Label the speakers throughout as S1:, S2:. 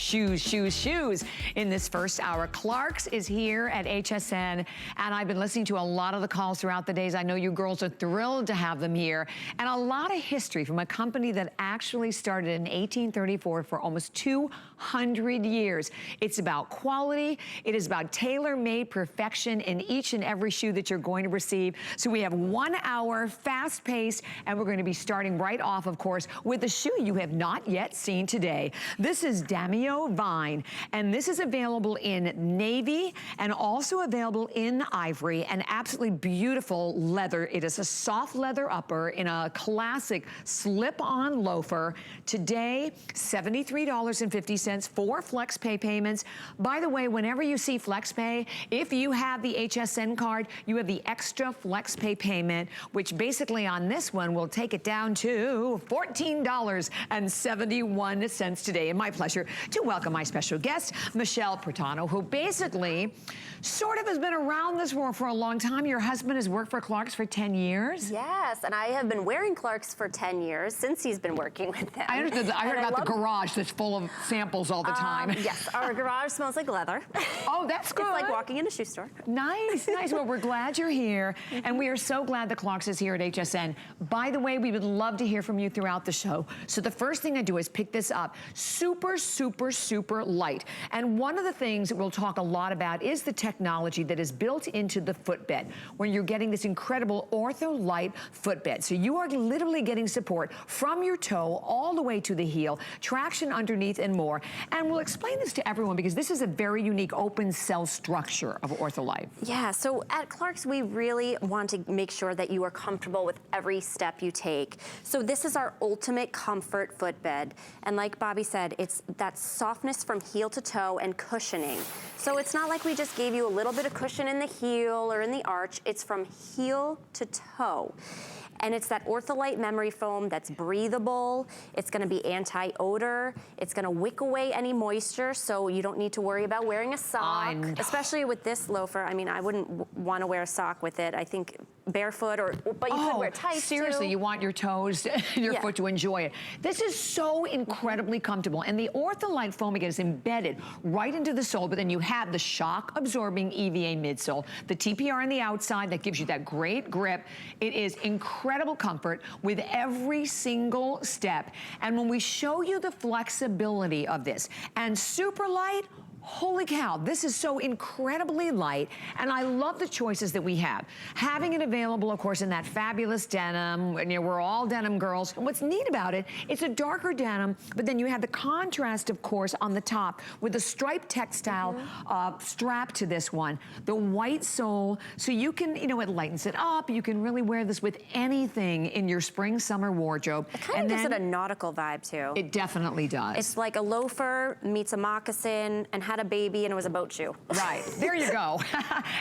S1: Shoes, shoes, shoes in this first hour. Clark's is here at HSN, and I've been listening to a lot of the calls throughout the days. I know you girls are thrilled to have them here, and a lot of history from a company that actually started in 1834 for almost 200 years. It's about quality. It is about tailor-made perfection in each and every shoe that you're going to receive. So we have 1 hour, fast-paced, and we're going to be starting right off, of course, with the shoe you have not yet seen today. This is Damio Vine, and this is available in navy and also available in ivory, and absolutely beautiful leather. It is a soft leather upper in a classic slip-on loafer. Today, $73.50 for flex pay payments. By the way, whenever you see flex pay, if you have the HSN card, you have the extra flex pay payment, which basically on this one will take it down to $14.71 today. And my pleasure to welcome my special guest, Michelle Pertano, who basically sort of has been around this world for a long time. Your husband has worked for Clark's for 10 years.
S2: Yes, and I have been wearing Clark's for 10 years since he's been working with them.
S1: I heard about the garage that's full of samples all the time.
S2: Yes, our garage smells like leather.
S1: Oh, that's good.
S2: It's like walking in a shoe store.
S1: Nice, nice. Well, we're glad you're here, and we are so glad that Clark's is here at HSN. By the way, we would love to hear from you throughout the show. So the first thing I do is pick this up. Super, super, super light. And one of the things that we'll talk a lot about is the technology that is built into the footbed, when you're getting this incredible ortho-light footbed. So you are literally getting support from your toe all the way to the heel, traction underneath and more. And we'll explain this to everyone because this is a very unique open cell structure of OrthoLite.
S2: Yeah, so at Clark's, we really want to make sure that you are comfortable with every step you take. So this is our ultimate comfort footbed. And like Bobby said, it's that softness from heel to toe and cushioning. So it's not like we just gave you a little bit of cushion in the heel or in the arch. It's from heel to toe. And it's that OrthoLite memory foam that's breathable. It's gonna be anti-odor. It's gonna wick away any moisture, so you don't need to worry about wearing a sock. Especially with this loafer. I mean, I wouldn't wanna wear a sock with it. I think barefoot, but you could wear tights
S1: seriously,
S2: too.
S1: You want your toes, your foot to enjoy it. This is so incredibly comfortable. And the OrthoLite foam, again, is embedded right into the sole, but then you have the shock-absorbing EVA midsole, the TPR on the outside that gives you that great grip. It is incredible comfort with every single step. And when we show you the flexibility of this, and super light, holy cow, this is so incredibly light, and I love the choices that we have. Having it available, of course, in that fabulous denim, and we're all denim girls. And what's neat about it, it's a darker denim, but then you have the contrast, of course, on the top with the striped textile strap to this one. The white sole, so you can, it lightens it up. You can really wear this with anything in your spring, summer wardrobe.
S2: It kind of gives it a nautical vibe, too.
S1: It definitely does.
S2: It's like a loafer meets a moccasin and had a baby and it was a boat shoe.
S1: Right, there you go.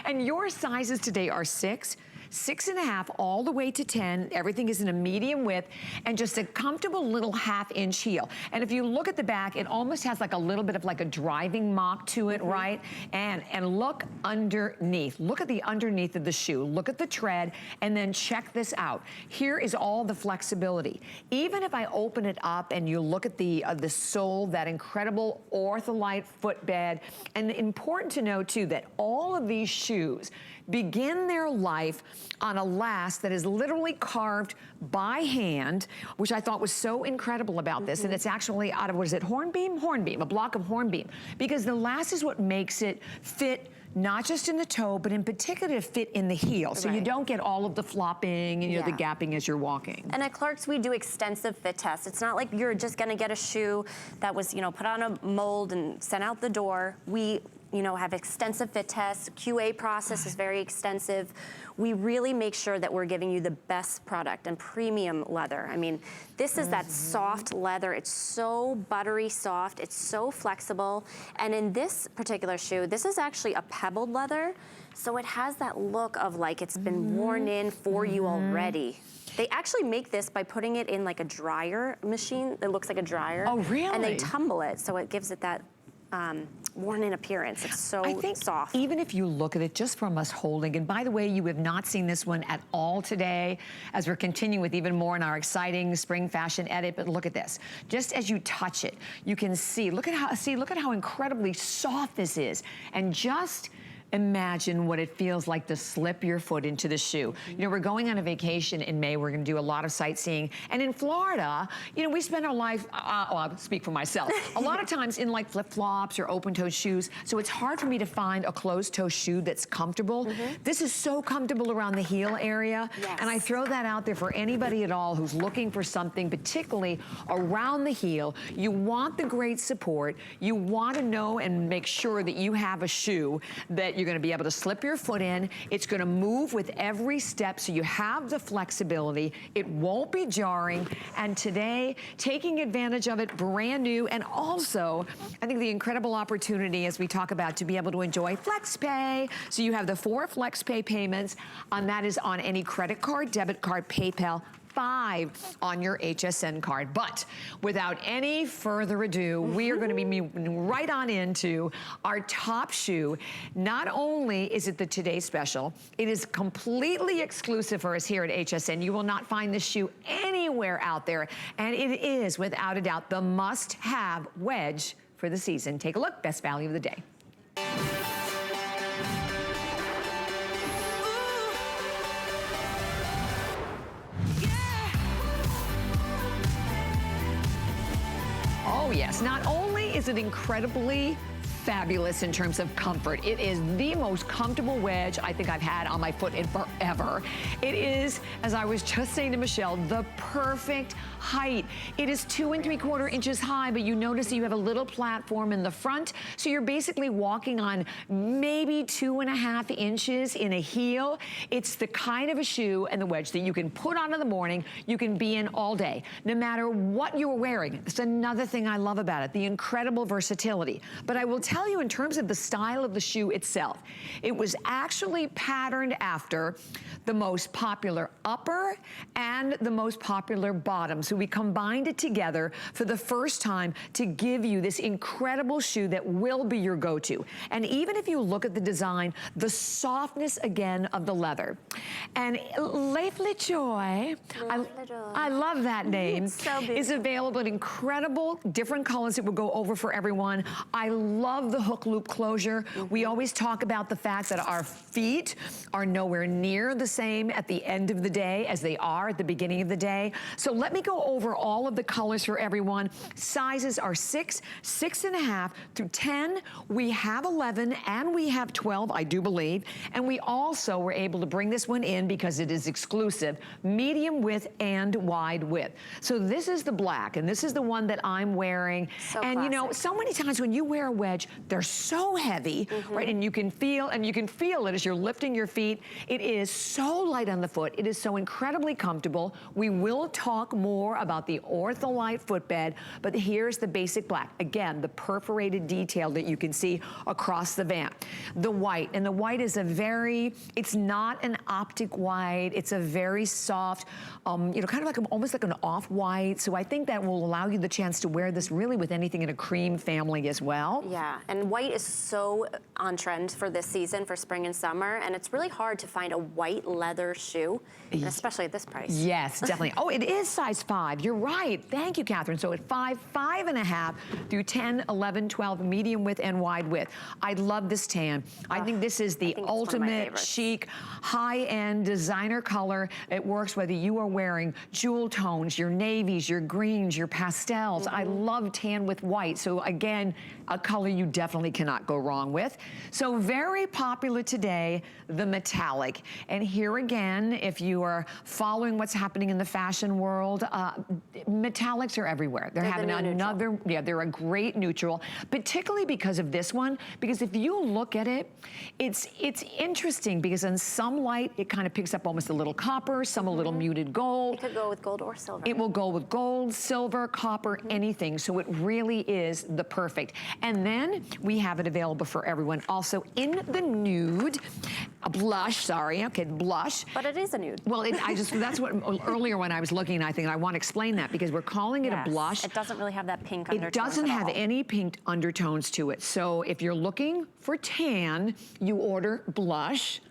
S1: And your sizes today are 6, 6.5, all the way to 10. Everything is in a medium width and just a comfortable little half-inch heel. And if you look at the back, it almost has like a little bit of like a driving mock to it, right? And look underneath. Look at the underneath of the shoe. Look at the tread, and then check this out. Here is all the flexibility. Even if I open it up and you look at the sole, that incredible OrthoLite footbed, and important to know too that all of these shoes begin their life on a last that is literally carved by hand, which I thought was so incredible about this. And it's actually out of, what is it, hornbeam? Hornbeam, a block of hornbeam. Because the last is what makes it fit not just in the toe, but in particular to fit in the heel. So you don't get all of the flopping and the gapping as you're walking.
S2: And at Clark's, we do extensive fit tests. It's not like you're just gonna get a shoe that was, put on a mold and sent out the door. We have extensive fit tests. QA process is very extensive. We really make sure that we're giving you the best product and premium leather. I mean, this is that soft leather. It's so buttery soft. It's so flexible. And in this particular shoe, this is actually a pebbled leather. So it has that look of like it's been worn in for you already. They actually make this by putting it in like a dryer machine that looks like a dryer.
S1: Oh, really?
S2: And they tumble it, so it gives it that worn-in appearance. It's so
S1: I think
S2: soft.
S1: Even if you look at it just from us holding, and by the way, you have not seen this one at all today, as we're continuing with even more in our exciting spring fashion edit, but look at this. Just as you touch it, you can see, look at how incredibly soft this is. And just imagine what it feels like to slip your foot into the shoe. You know, we're going on a vacation in May. We're gonna do a lot of sightseeing. And in Florida, you know, we spend our life, well, I'll speak for myself, a lot of times in like flip-flops or open-toe shoes. So it's hard for me to find a closed-toe shoe that's comfortable. This is so comfortable around the heel area.
S2: Yes.
S1: And I throw that out there for anybody at all who's looking for something, particularly around the heel. You want the great support. You want to know and make sure that you have a shoe that you're going to be able to slip your foot in. It's going to move with every step, so you have the flexibility. It won't be jarring. And today, taking advantage of it, brand new, and also, I think the incredible opportunity, as we talk about, to be able to enjoy FlexPay. So you have the 4 FlexPay payments, and that is on any credit card, debit card, PayPal, 5 on your HSN card. But without any further ado, we are going to be moving right on into our top shoe. Not only is it the Today Special, it is completely exclusive for us here at HSN. You will not find this shoe anywhere out there. And it is, without a doubt, the must-have wedge for the season. Take a look. Best value of the day. Oh yes, not only is it incredibly fabulous in terms of comfort, it is the most comfortable wedge I think I've had on my foot in forever. It is, as I was just saying to Michelle, the perfect height. It is 2 3/4 inches high, but you notice that you have a little platform in the front, so you're basically walking on maybe 2.5 inches in a heel. It's the kind of a shoe and the wedge that you can put on in the morning, you can be in all day, no matter what you're wearing. That's another thing I love about it, the incredible versatility. But I will tell you, in terms of the style of the shoe itself, it was actually patterned after the most popular upper and the most popular bottom. So we combined it together for the first time to give you this incredible shoe that will be your go-to. And even if you look at the design, the softness again of the leather. And Lafley Joy, I love that name,
S2: so
S1: is available in incredible different colors that will go over for everyone. I love the hook loop closure. We always talk about the fact that our feet are nowhere near the same at the end of the day as they are at the beginning of the day. So let me go over all of the colors for everyone. Sizes are 6, 6.5 through 10. We have 11 and we have 12, I do believe. And we also were able to bring this one in because it is exclusive, medium width and wide width. So this is the black, and this is the one that I'm wearing.
S2: So
S1: and
S2: classic.
S1: you know, so many times when you wear a wedge, they're so heavy, right? And you can feel it as you're lifting your feet. It is so light on the foot. It is so incredibly comfortable. We will talk more about the Ortholite footbed, but here's the basic black. Again, the perforated detail that you can see across the vamp. The white, and the white is it's not an optic white. It's a very soft, you know, kind of like almost like an off-white. So I think that will allow you the chance to wear this really with anything in a cream family as well.
S2: Yeah, and white is so on trend for this season, for spring and summer, and it's really hard to find a white leather shoe, and especially at this price.
S1: Yes, definitely. Oh, it is size 5. You're right. Thank you, Catherine. So at 5, 5.5 through 10, 11, 12, medium width and wide width. I love this tan. I think this is the ultimate chic, high-end designer color. It works whether you are wearing jewel tones, your navies, your greens, your pastels. I love tan with white. So again, a color you definitely cannot go wrong with. So very popular today, the metallic. And here again, if you are following what's happening in the fashion world, metallics are everywhere. They're having another, they're a great neutral, particularly because of this one, because if you look at it, it's interesting because in some light, it kind of picks up almost a little copper, some a little muted gold.
S2: It could go with gold or silver.
S1: It will go with gold, silver, copper, anything. So it really is the perfect. And then we have it available for everyone also in the nude, a blush, sorry, okay, blush.
S2: But it is a nude.
S1: Well, that's what, earlier when I was looking, I think I want to explain that because we're calling it a blush.
S2: It doesn't really have that pink undertone.
S1: It doesn't have any pink undertones to it. So if you're looking for tan, you order blush.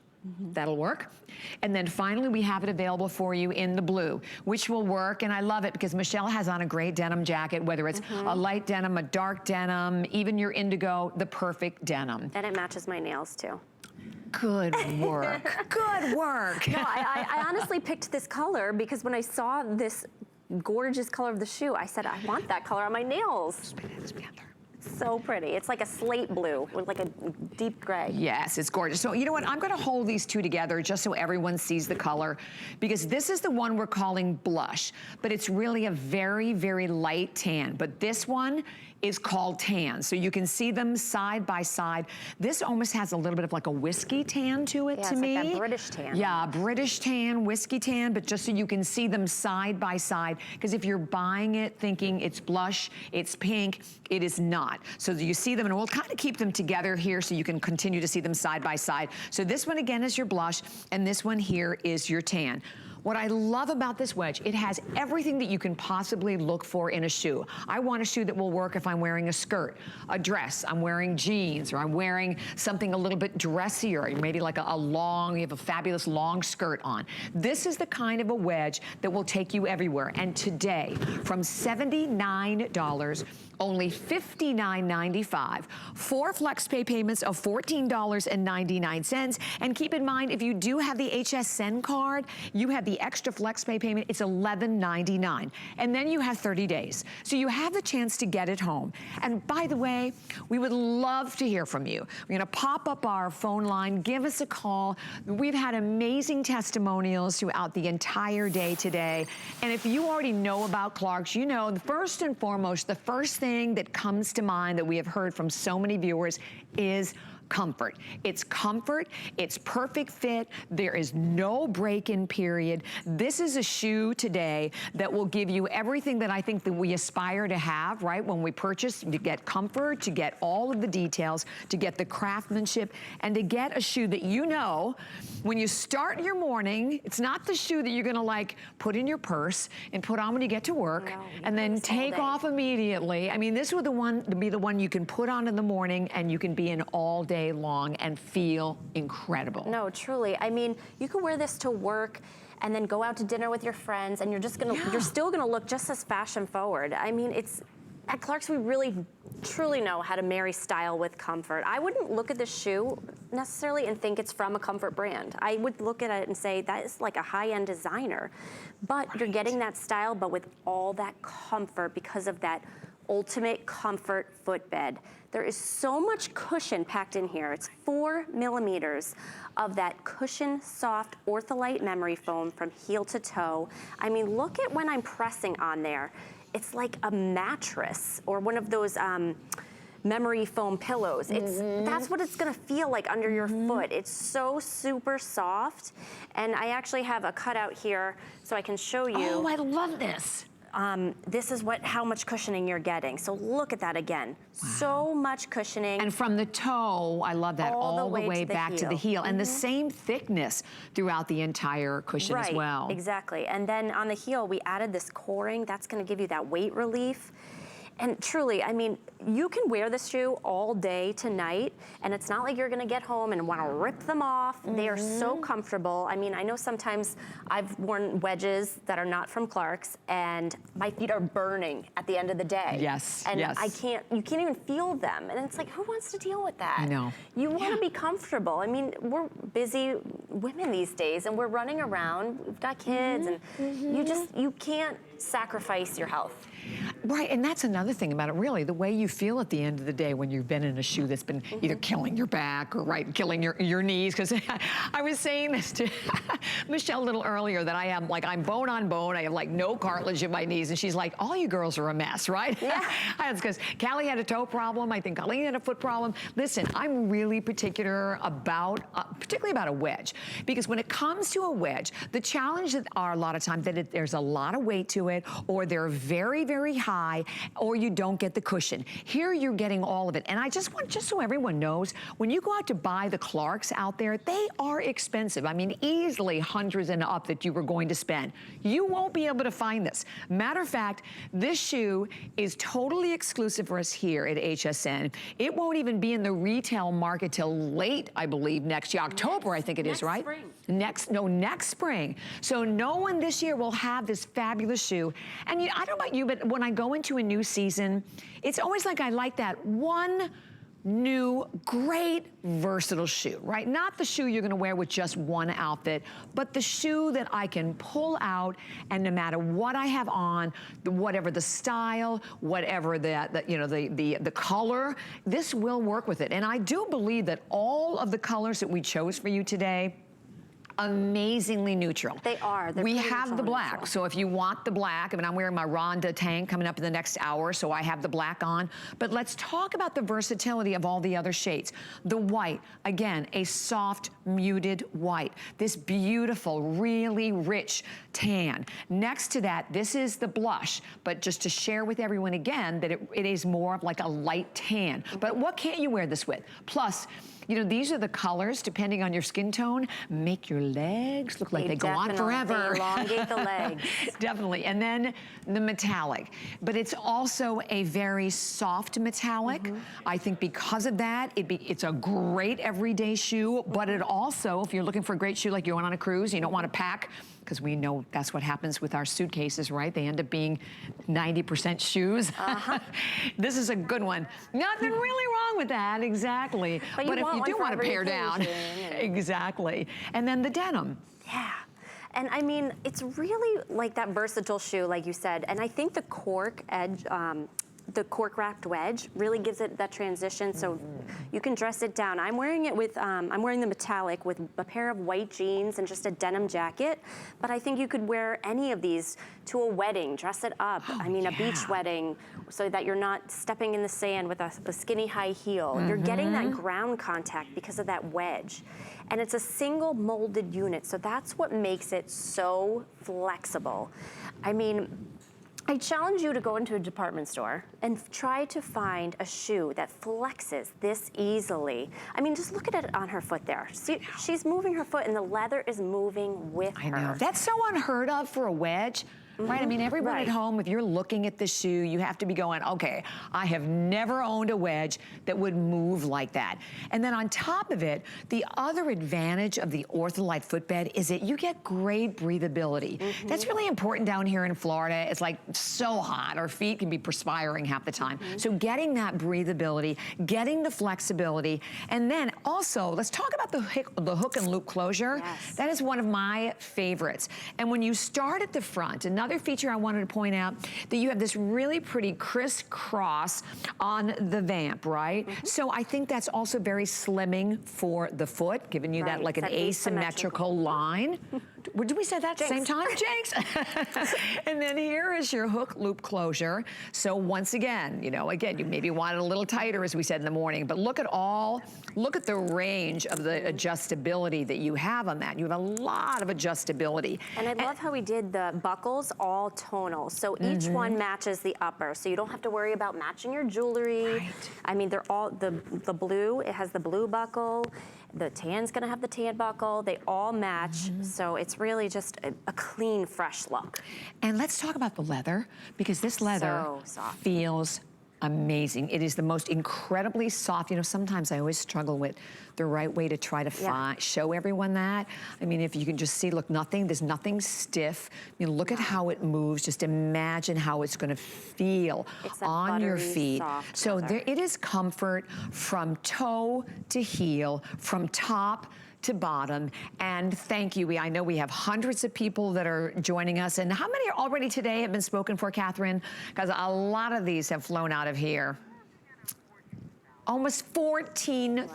S1: That'll work. And then finally, we have it available for you in the blue, which will work. And I love it because Michelle has on a great denim jacket, whether it's a light denim, a dark denim, even your indigo, the perfect denim.
S2: And it matches my nails too.
S1: Good work. Good work.
S2: No, I honestly picked this color because when I saw this gorgeous color of the shoe, I said, I want that color on my nails. So pretty. It's like a slate blue with like a deep gray.
S1: Yes, it's gorgeous. So you know what? I'm going to hold these two together just so everyone sees the color because this is the one we're calling blush, but it's really a very, very light tan. But this one is called tan. So you can see them side by side. This almost has a little bit of like a whiskey tan to it to me.
S2: Yeah, it's like that British tan.
S1: Yeah, British tan, whiskey tan, but just so you can see them side by side. Because if you're buying it thinking it's blush, it's pink, it is not. So you see them, and we'll kind of keep them together here so you can continue to see them side by side. So this one again is your blush, and this one here is your tan. What I love about this wedge, it has everything that you can possibly look for in a shoe. I want a shoe that will work if I'm wearing a skirt, a dress, I'm wearing jeans, or I'm wearing something a little bit dressier, maybe like you have a fabulous long skirt on. This is the kind of a wedge that will take you everywhere. And today, from $79, only $59.95. 4 flex pay payments of $14.99. And keep in mind, if you do have the HSN card, you have the extra flex pay payment. It's $11.99. And then you have 30 days. So you have the chance to get it home. And by the way, we would love to hear from you. We're gonna pop up our phone line, give us a call. We've had amazing testimonials throughout the entire day today. And if you already know about Clarks, you know, first and foremost, the first thing that comes to mind that we have heard from so many viewers is comfort. It's comfort, it's perfect fit, there is no break-in period. This is a shoe today that will give you everything that I think that we aspire to have, right? When we purchase, to get comfort, to get all of the details, to get the craftsmanship, and to get a shoe that you know, when you start your morning, it's not the shoe that you're gonna like put in your purse and put on when you get to work, and then take off immediately. I mean, this would be the one you can put on in the morning and you can be in all day long and feel incredible.
S2: No, truly. I mean, you can wear this to work and then go out to dinner with your friends and you're just gonna, you're still gonna look just as fashion forward. I mean, at Clarks, we really, truly know how to marry style with comfort. I wouldn't look at this shoe necessarily and think it's from a comfort brand. I would look at it and say, that is like a high-end designer. But you're getting that style, but with all that comfort because of that ultimate comfort footbed. There is so much cushion packed in here. It's 4 millimeters of that cushion soft ortholite memory foam from heel to toe. I mean, look at when I'm pressing on there. It's like a mattress or one of those memory foam pillows. That's what it's gonna feel like under your foot. It's so super soft. And I actually have a cutout here so I can show you.
S1: Oh, I love this.
S2: This is how much cushioning you're getting. So look at that again. Wow. So much cushioning.
S1: And from the toe, I love that, all the way back to the heel. And the same thickness throughout the entire cushion as well.
S2: Exactly. And then on the heel, we added this coring. That's gonna give you that weight relief. And truly, I mean, you can wear this shoe all day to night, and it's not like you're gonna get home and wanna rip them off. They are so comfortable. I mean, I know sometimes I've worn wedges that are not from Clarks, and my feet are burning at the end of the day.
S1: Yes,
S2: and
S1: yes.
S2: you can't even feel them. And it's like, who wants to deal with that?
S1: I know.
S2: You wanna be comfortable. I mean, we're busy women these days, and we're running around, we've got kids, and you can't sacrifice your health.
S1: Right, and that's another thing about it, really, the way you feel at the end of the day when you've been in a shoe that's been either killing your back or killing your knees, because I was saying this to Michelle a little earlier that I'm bone on bone, I have like no cartilage in my knees, and she's like, all you girls are a mess, right? Yeah. It's because Callie had a toe problem, I think Colleen had a foot problem. Listen, I'm really particular about, particularly about a wedge, because when it comes to a wedge, the challenges are a lot of times that there's a lot of weight to it, or they're very, very high, high or you don't get the cushion. Here you're getting all of it. And I just want, just so everyone knows, when you go out to buy the Clarks out there, they are expensive. I mean, easily hundreds and up that you were going to spend. You won't be able to find this. Matter of fact, this shoe is totally exclusive for us here at HSN. It won't even be in the retail market till late, I believe, next year. October, I think it is, right?
S2: Spring.
S1: Next spring. So no one this year will have this fabulous shoe. And I don't know about you, but when I go into a new season, it's always like I like that one new, great, versatile shoe, right? Not the shoe you're gonna wear with just one outfit, but the shoe that I can pull out, and no matter what I have on, whatever the style, whatever the color, this will work with it. And I do believe that all of the colors that we chose for you today, amazingly neutral.
S2: They are.
S1: We have the black, so if you want the black, I mean, I'm wearing my Rhonda tank coming up in the next hour, so I have the black on. But let's talk about the versatility of all the other shades. The white, again, a soft, muted white. This beautiful, really rich tan. Next to that, this is the blush, but just to share with everyone again that it is more of like a light tan. But what can't you wear this with? Plus, these are the colors, depending on your skin tone, make your legs look like they go on forever.
S2: They elongate the legs.
S1: Definitely. And then the metallic. But it's also a very soft metallic. I think because of that, it's a great everyday shoe, but it also, if you're looking for a great shoe like you're going on a cruise, you don't want to pack, because we know that's what happens with our suitcases, right? They end up being 90% shoes. This is a good one. Nothing really wrong with that, exactly. But if you do want to pare down, exactly. And then the denim.
S2: Yeah. And I mean, it's really like that versatile shoe, like you said. And I think the cork edge, the cork wrapped wedge really gives it that transition, so you can dress it down. I'm wearing it with, I'm wearing the metallic with a pair of white jeans and just a denim jacket, but I think you could wear any of these to a wedding, dress it up. I mean, a beach wedding, so that you're not stepping in the sand with a skinny high heel. You're getting that ground contact because of that wedge. And it's a single molded unit, so that's what makes it so flexible. I mean, I challenge you to go into a department store and try to find a shoe that flexes this easily. I mean, just look at it on her foot there. See, she's moving her foot and the leather is moving with her.
S1: I know. That's so unheard of for a wedge. Right, I mean, everyone at home, if you're looking at the shoe, you have to be going, okay, I have never owned a wedge that would move like that. And then on top of it, the other advantage of the Ortholite footbed is that you get great breathability. That's really important down here in Florida. It's like so hot, our feet can be perspiring half the time. So getting that breathability, getting the flexibility, and then also, let's talk about the hook and loop closure.
S2: Yes.
S1: That is one of my favorites. And when you start at the front, another feature I wanted to point out, that you have this really pretty crisscross on the vamp, right? So I think that's also very slimming for the foot, giving you that like an asymmetrical line. Did we say that at the same time, Jinx? And then here is your hook loop closure. So once again, you maybe want it a little tighter, as we said in the morning, but look at the range of the adjustability that you have on that. You have a lot of adjustability.
S2: And I love how we did the buckles all tonal. So each one matches the upper. So you don't have to worry about matching your jewelry. Right. I mean, they're all, the blue, it has the blue buckle. The tan's gonna have the tan buckle. They all match. So it's really just a clean, fresh look.
S1: And let's talk about the leather, because this leather feels amazing. It is the most incredibly soft. Sometimes I always struggle with the right way to try to show everyone that. I mean, if you can just see, look, there's nothing stiff. Look at how it moves. Just imagine how it's gonna feel on your feet. So it is comfort from toe to heel, from top to bottom. And thank you. I know we have hundreds of people that are joining us. And how many already today have been spoken for, Catherine? Because a lot of these have flown out of here. Almost 14,000.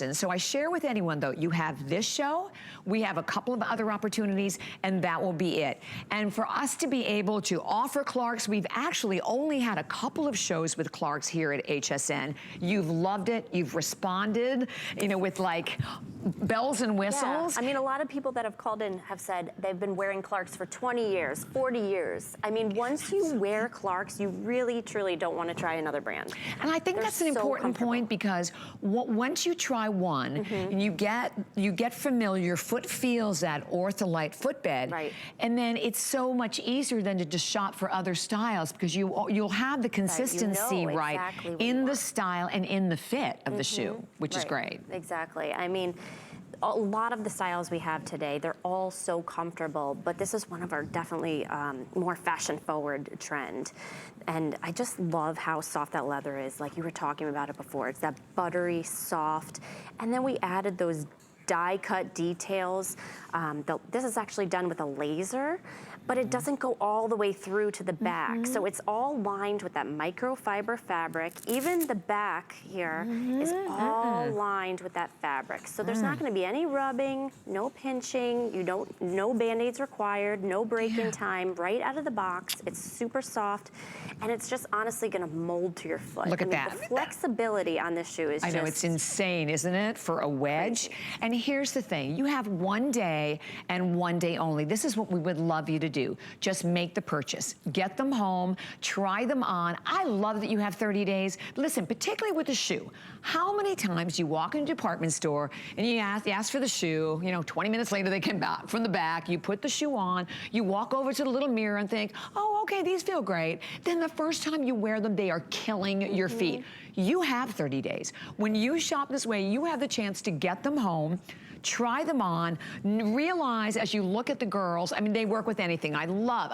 S1: Wow. So I share with anyone, though, you have this show, we have a couple of other opportunities, and that will be it. And for us to be able to offer Clarks, we've actually only had a couple of shows with Clarks here at HSN. You've loved it. You've responded, with like, bells and whistles.
S2: Yeah. I mean, a lot of people that have called in have said they've been wearing Clarks for 20 years, 40 years. I mean, once you wear Clarks, you really, truly don't want to try another brand.
S1: And I think that's an important point, because once you try one, and you get familiar, your foot feels that Ortholite footbed,
S2: right.
S1: And then it's so much easier than to just shop for other styles, because you'll have the consistency
S2: exactly
S1: in the style and in the fit of the shoe, which is great.
S2: Exactly. I mean, a lot of the styles we have today, they're all so comfortable, but this is one of our definitely more fashion-forward trend. And I just love how soft that leather is. Like you were talking about it before. It's that buttery, soft. And then we added those die-cut details. This is actually done with a laser, but it doesn't go all the way through to the back. So it's all lined with that microfiber fabric. Even the back here is all lined with that fabric. So there's not gonna be any rubbing, no pinching, no Band-Aids required, no break-in time, right out of the box. It's super soft, and it's just honestly gonna mold to your foot.
S1: Look at that.
S2: The flexibility on this shoe is
S1: I know, it's insane, isn't it, for a wedge?
S2: Crazy.
S1: And here's the thing, you have one day and one day only. This is what we would love you to do. Just make the purchase. Get them home, try them on. I love that you have 30 days. Listen, particularly with the shoe, how many times you walk in a department store and you ask for the shoe, 20 minutes later they come back from the back, you put the shoe on, you walk over to the little mirror and think, oh, okay, these feel great. Then the first time you wear them, they are killing your feet. You have 30 days. When you shop this way, you have the chance to get them home, try them on, realize as you look at the girls, I mean, they work with anything. I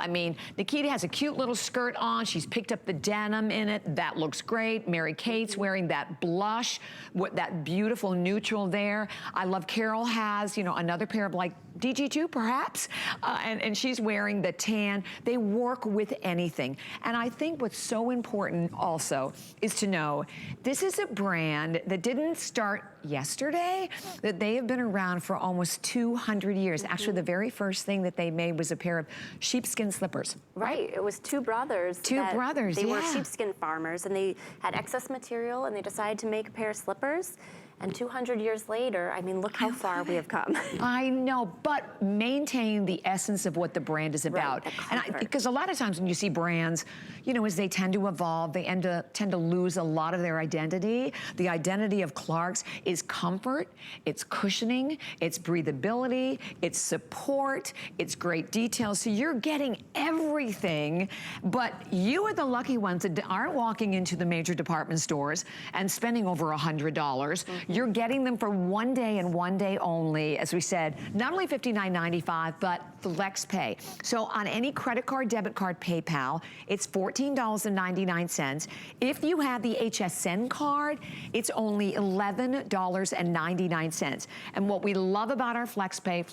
S1: mean, Nikita has a cute little skirt on. She's picked up the denim in it. That looks great. Mary Kate's wearing that blush, with that beautiful neutral there. I love Carol has, another pair of like DG2 perhaps, and she's wearing the tan. They work with anything. And I think what's so important also is to know this is a brand that didn't start yesterday, that they have been around for almost 200 years. Actually, the very first thing that they made was a pair of sheepskin slippers.
S2: Right, it was two brothers. They were sheepskin farmers, and they had excess material, and they decided to make a pair of slippers. And 200 years later, I mean, look how far we have come.
S1: I know, but maintain the essence of what the brand is about.
S2: Right,
S1: because a lot of times when you see brands, as they tend to evolve, they tend to lose a lot of their identity. The identity of Clarks is comfort, it's cushioning, it's breathability, it's support, it's great details. So you're getting everything, but you are the lucky ones that aren't walking into the major department stores and spending over $100. You're getting them for one day and one day only. As we said, not only $59.95, but flex pay. So on any credit card, debit card, PayPal, it's $14.99. If you have the HSN card, it's only $11.99. And what we love about our flex pay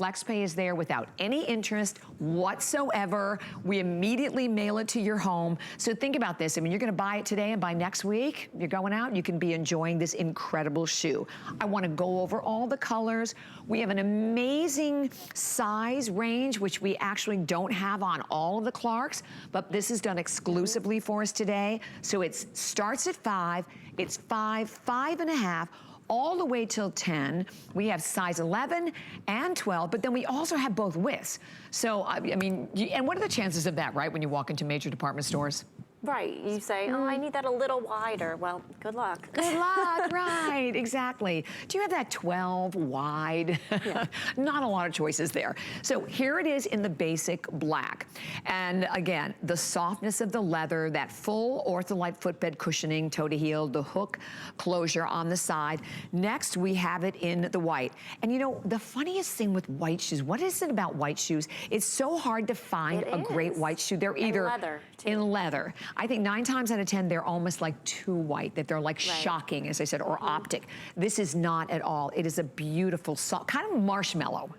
S1: is there without any interest whatsoever. We immediately mail it to your home. So think about this. I mean, you're gonna buy it today, and by next week, you're going out, you can be enjoying this incredible shoe. I want to go over all the colors. We have an amazing size range, which we actually don't have on all of the Clarks, but this is done exclusively for us today. So it starts at 5, it's 5, 5.5, all the way till 10. We have size 11 and 12, but then we also have both widths. So, I mean, and what are the chances of that, right, when you walk into major department stores?
S2: Right, you say, oh, I need that a little wider. Well, good luck.
S1: Good luck, right, exactly. Do you have that 12 wide? Yeah. Not a lot of choices there. So here it is in the basic black. And again, the softness of the leather, that full Ortholite footbed cushioning, toe to heel, the hook closure on the side. Next, we have it in the white. And the funniest thing with white shoes, what is it about white shoes? It's so hard to find a great white shoe. They're either in leather. I think 9 times out of 10, they're almost like too white, that they're like shocking, as I said, or optic. This is not at all. It is a beautiful, soft, kind of marshmallow.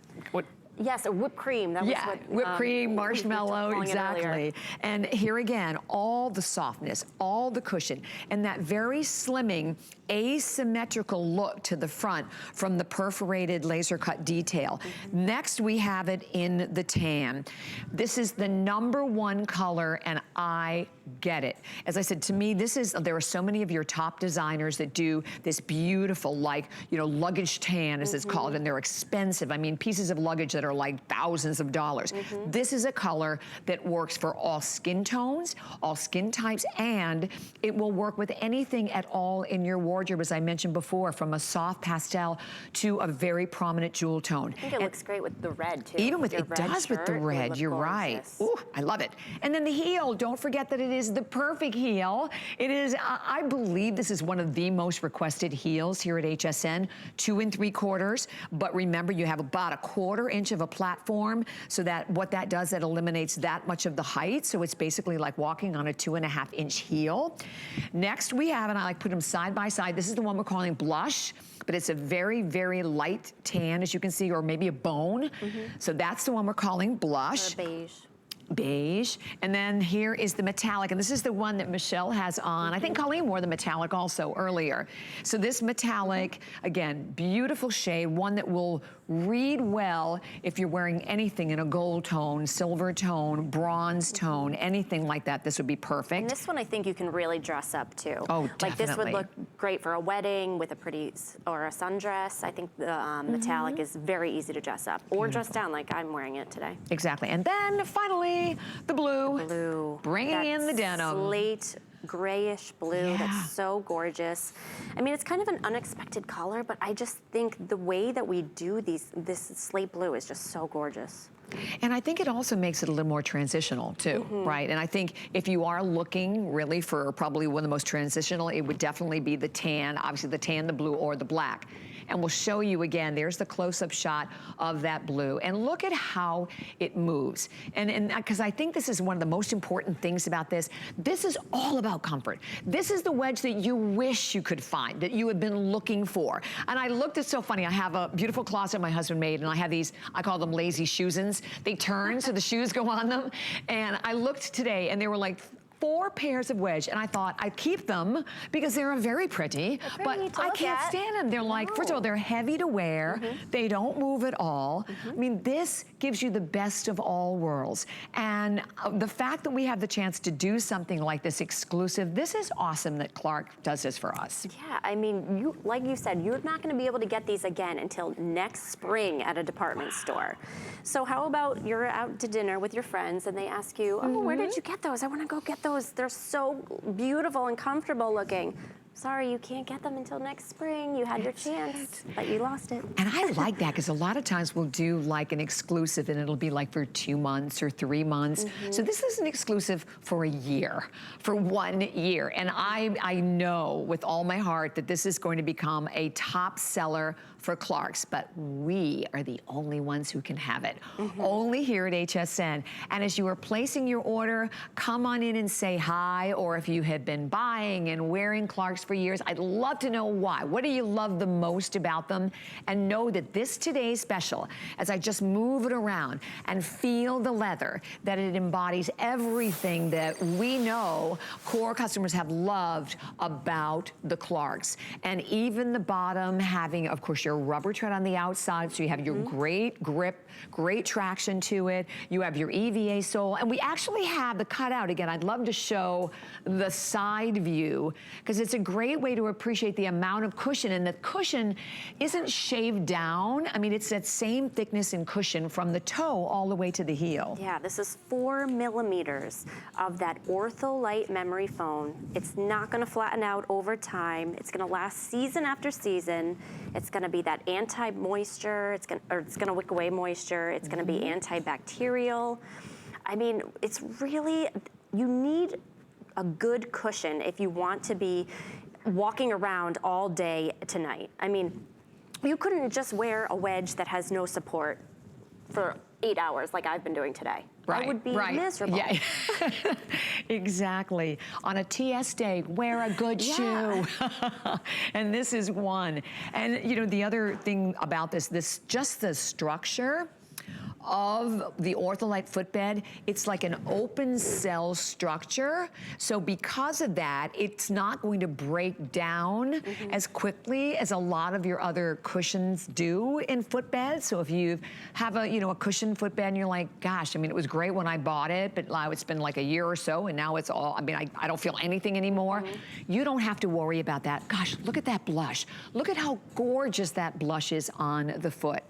S2: Yes, or whipped cream. That was what,
S1: whipped cream, marshmallow, exactly. And here again, all the softness, all the cushion, and that very slimming asymmetrical look to the front from the perforated laser cut detail. Next, we have it in the tan. This is the #1 color, and I get it. As I said, to me, there are so many of your top designers that do this beautiful, like, you know, luggage tan, as it's called, and they're expensive. I mean, pieces of luggage that are like thousands of dollars. This is a color that works for all skin tones, all skin types, and it will work with anything at all in your wardrobe, as I mentioned before, from a soft pastel to a very prominent jewel tone.
S2: I think it looks great with the red, too.
S1: Even with, it does with the red, you're right. Ooh, I love it. And then the heel, don't forget that it is the perfect heel. It is, I believe this is one of the most requested heels here at HSN, 2 3/4. But remember, you have about a 1/4 inch of a platform, so that what that does, that eliminates that much of the height. So it's basically like walking on a 2.5 inch heel. Next we have, and I like put them side by side. This is the one we're calling blush, but it's a very, very light tan, as you can see, or maybe a bone. So that's the one we're calling blush.
S2: Or beige.
S1: Beige. And then here is the metallic, and this is the one that Michelle has on. I think Colleen wore the metallic also earlier. So this metallic, again, beautiful shade, one that will read well if you're wearing anything in a gold tone, silver tone, bronze tone, anything like that. This would be perfect.
S2: And this one I think you can really dress up too.
S1: Oh, definitely.
S2: Like this would look great for a wedding with a pretty, or a sundress. I think the metallic is very easy to dress up or dress down like I'm wearing it today.
S1: Exactly. And then finally, the blue.
S2: Blue.
S1: Bringing in the denim.
S2: Slate grayish blue.
S1: Yeah.
S2: That's so gorgeous. I mean, it's kind of an unexpected color, but I just think the way that we do this slate blue is just so gorgeous.
S1: And I think it also makes it a little more transitional too, right? And I think if you are looking really for probably one of the most transitional, it would definitely be the tan, obviously the tan, the blue, or the black. And we'll show you again, there's the close-up shot of that blue. And look at how it moves. And because I think this is one of the most important things about this. This is all about comfort. This is the wedge that you wish you could find, that you had been looking for. And I looked, it's so funny, I have a beautiful closet my husband made, and I have these, I call them lazy shoes-ins. They turn so the shoes go on them. And I looked today, and they were like 4 pairs of wedge, and I thought I'd keep them because they're very pretty, but I can't stand them. They're like, first of all, they're heavy to wear. They don't move at all. I mean, this gives you the best of all worlds. And the fact that we have the chance to do something like this exclusive, this is awesome that Clark does this for us.
S2: Yeah, I mean, like you said, you're not gonna be able to get these again until next spring at a department store. So how about you're out to dinner with your friends and they ask you, oh, where did you get those? I wanna go get those. They're so beautiful and comfortable looking. Sorry, you can't get them until next spring. You had your chance, but you lost it.
S1: And I like that because a lot of times we'll do like an exclusive and it'll be like for 2 months or 3 months. So this is an exclusive for a year, for 1 year. And I know with all my heart that this is going to become a top seller for Clark's, but we are the only ones who can have it. Only here at HSN. And as you are placing your order, come on in and say hi, or if you have been buying and wearing Clark's for years, I'd love to know why. What do you love the most about them? And know that this today's special, as I just move it around and feel the leather, that it embodies everything that we know core customers have loved about the Clark's. And even the bottom having, of course, your rubber tread on the outside, so you have your great grip, great traction to it. You have your EVA sole, and we actually have the cutout. Again, I'd love to show the side view, because it's a great way to appreciate the amount of cushion, and the cushion isn't shaved down. I mean, it's that same thickness and cushion from the toe all the way to the heel.
S2: Yeah, this is 4 millimeters of that ortho-lite memory foam. It's not gonna flatten out over time. It's gonna last season after season. It's gonna be that anti-moisture, it's gonna wick away moisture, it's gonna be antibacterial. I mean, it's really, you need a good cushion if you want to be walking around all day tonight. I mean, you couldn't just wear a wedge that has no support for 8 hours like I've been doing today. I would be miserable.
S1: Yeah, exactly. On a TS day, wear a good shoe. And this is one. And you know, the other thing about this just the structure of the Ortholite footbed, it's like an open cell structure. So because of that, it's not going to break down as quickly as a lot of your other cushions do in footbeds. So if you have a, a cushioned footbed and you're like, gosh, I mean, it was great when I bought it, but now it's been like a year or so and now it's all, I mean, I don't feel anything anymore. You don't have to worry about that. Gosh, look at that blush. Look at how gorgeous that blush is on the foot.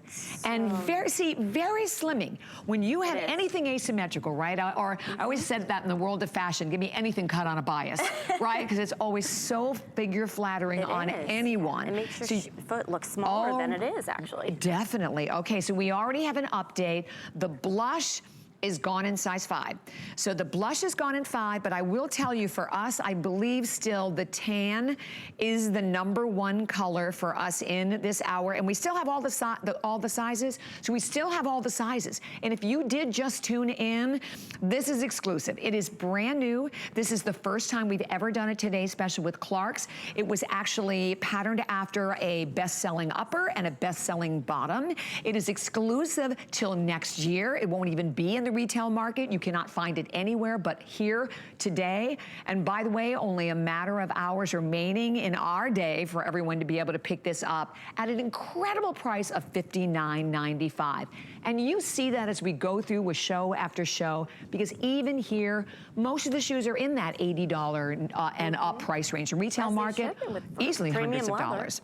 S1: And very slimming. When you have anything asymmetrical, right? Or I always said that in the world of fashion, give me anything cut on a bias, right? Because it's always so figure flattering on anyone.
S2: It makes your foot look smaller than it is, actually.
S1: Definitely. Okay, so we already have an update. The blush is gone in size 5. So the blush is gone in 5, but I will tell you, for us, I believe still the tan is the #1 color for us in this hour, and we still have all the sizes. So we still have all the sizes. And if you did just tune in, this is exclusive. It is brand new. This is the first time we've ever done a Today Special with Clarks. It was actually patterned after a best-selling upper and a best-selling bottom. It is exclusive till next year. It won't even be in the retail market. You cannot find it anywhere but here today. And by the way, only a matter of hours remaining in our day for everyone to be able to pick this up at an incredible price of $59.95. And you see that as we go through with show after show, because even here, most of the shoes are in that $80 and up price range. The retail market, easily hundreds of dollars.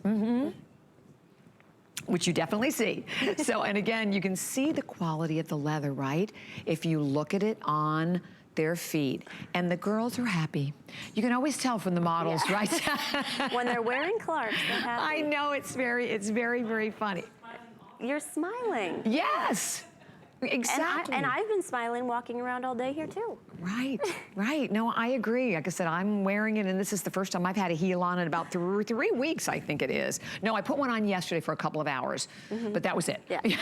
S1: Which you definitely see. So, and again, you can see the quality of the leather, right? If you look at it on their feet. And the girls are happy. You can always tell from the models, right?
S2: When they're wearing Clarks, they're happy.
S1: I know, it's very, very funny.
S2: You're smiling.
S1: Yes. Exactly.
S2: And I've been smiling walking around all day here too.
S1: Right, right. No, I agree. Like I said, I'm wearing it, and this is the first time I've had a heel on in about 3 weeks, I think it is. No, I put one on yesterday for a couple of hours, but that was it.
S2: Yeah. I mean,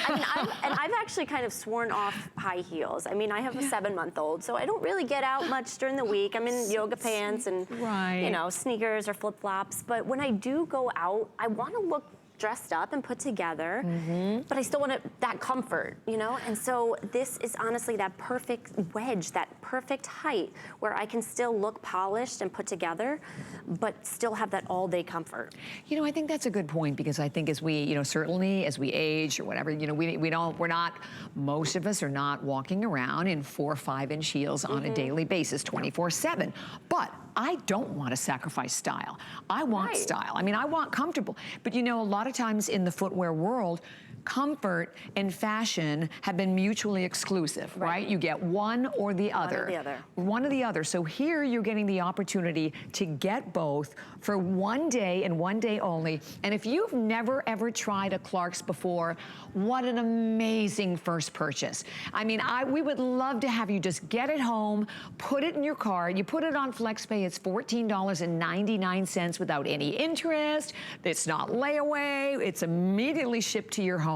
S2: I've actually kind of sworn off high heels. I mean, I have a 7-month-old, so I don't really get out much during the week. I'm in yoga pants and, you know, sneakers or flip-flops. But when I do go out, I want to look dressed up and put together, but I still want that comfort, you know? And so this is honestly that perfect wedge, that perfect height where I can still look polished and put together, but still have that all-day comfort.
S1: You know, I think that's a good point, because I think as we, you know, certainly as we age or whatever, you know, we're not, most of us are not walking around in 4 or 5-inch heels on a daily basis, 24/7. But I don't want to sacrifice style. I want style. I mean, I want comfortable. But you know, a lot of times in the footwear world, comfort and fashion have been mutually exclusive, right? You get one or the other. One or the other. So here you're getting the opportunity to get both for one day and one day only. And if you've never ever tried a Clarks before, what an amazing first purchase. I mean, we would love to have you just get it home, put it in your cart. You put it on FlexPay, it's $14.99 without any interest. It's not layaway. It's immediately shipped to your home.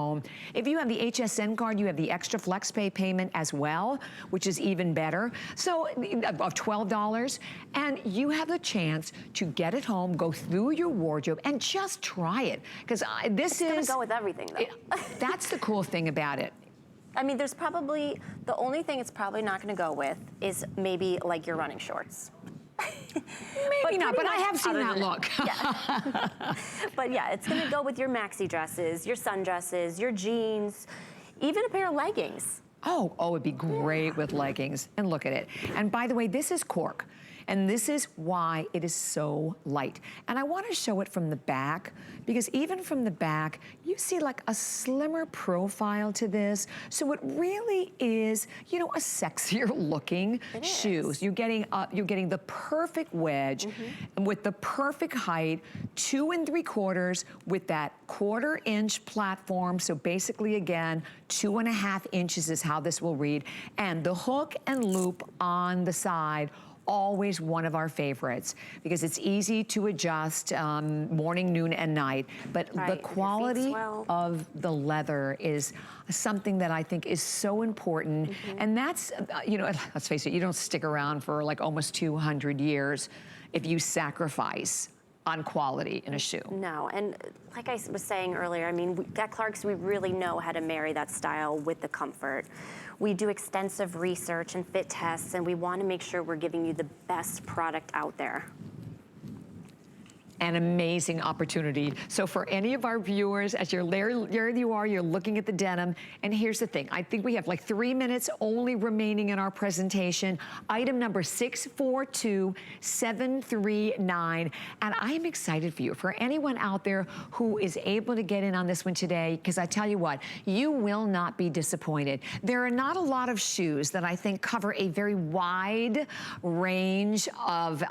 S1: If you have the HSN card, you have the extra FlexPay payment as well, which is even better. So of $12, and you have the chance to get it home, go through your wardrobe, and just try it. Because this is
S2: gonna go with everything, though.
S1: That's the cool thing about it.
S2: I mean, there's probably, the only thing it's probably not gonna go with is maybe like your running shorts.
S1: Maybe not, but I have seen that look.
S2: But yeah, it's gonna go with your maxi dresses, your sundresses, your jeans, even a pair of leggings.
S1: Oh, it'd be great with leggings. And look at it. And by the way, this is cork. And this is why it is so light. And I want to show it from the back, because even from the back, you see like a slimmer profile to this. So it really is, you know, a sexier looking shoes. You're getting the perfect wedge with the perfect height, 2 3/4 with that 1/4 inch platform. So basically, again, 2.5 inches is how this will read. And the hook and loop on the side, always one of our favorites, because it's easy to adjust morning, noon, and night. But the quality of the leather is something that I think is so important. And that's, you know, let's face it, you don't stick around for like almost 200 years if you sacrifice on quality in a shoe.
S2: No, and like I was saying earlier, I mean, at Clark's, we really know how to marry that style with the comfort. We do extensive research and fit tests, and we want to make sure we're giving you the best product out there.
S1: An amazing opportunity. So for any of our viewers, as there you are, you're looking at the denim, and here's the thing. I think we have like 3 minutes only remaining in our presentation. Item number 642739, and I am excited for you. For anyone out there who is able to get in on this one today, because I tell you what, you will not be disappointed. There are not a lot of shoes that I think cover a very wide range of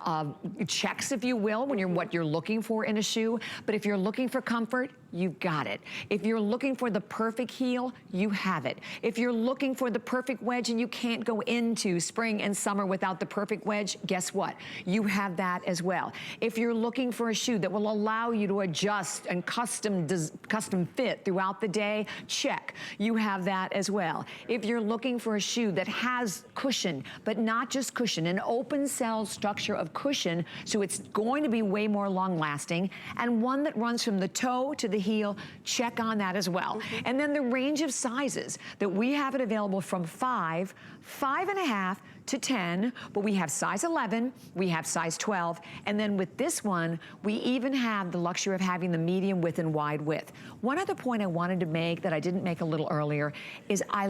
S1: checks, if you will, when what you're looking for in a shoe. But if you're looking for comfort, you've got it. If you're looking for the perfect heel, you have it. If you're looking for the perfect wedge and you can't go into spring and summer without the perfect wedge, guess what? You have that as well. If you're looking for a shoe that will allow you to adjust and custom fit throughout the day, check. You have that as well. If you're looking for a shoe that has cushion, but not just cushion, an open cell structure of cushion, so it's going to be way more long lasting, and one that runs from the toe to the heel, check on that as well. And then the range of sizes that we have it available from 5, 5.5 to 10, but we have size 11, we have size 12, and then with this one, we even have the luxury of having the medium width and wide width. One other point I wanted to make that I didn't make a little earlier is I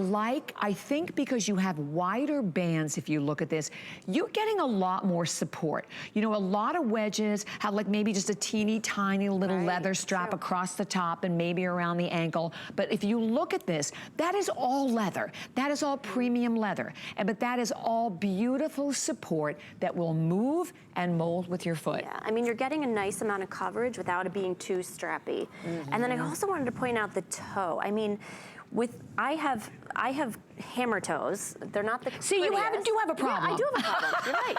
S1: think because you have wider bands, if you look at this, you're getting a lot more support. You know, a lot of wedges have like maybe just a teeny tiny little leather strap across the top and maybe around the ankle, but if you look at this, that is all leather. That is all premium leather, but that is all beautiful support that will move and mold with your foot.
S2: Yeah, I mean, you're getting a nice amount of coverage without it being too strappy. And then I also wanted to point out the toe. I mean, I have hammer toes. They're not the
S1: See, you do have a problem.
S2: Yeah, I do have a problem. You're right.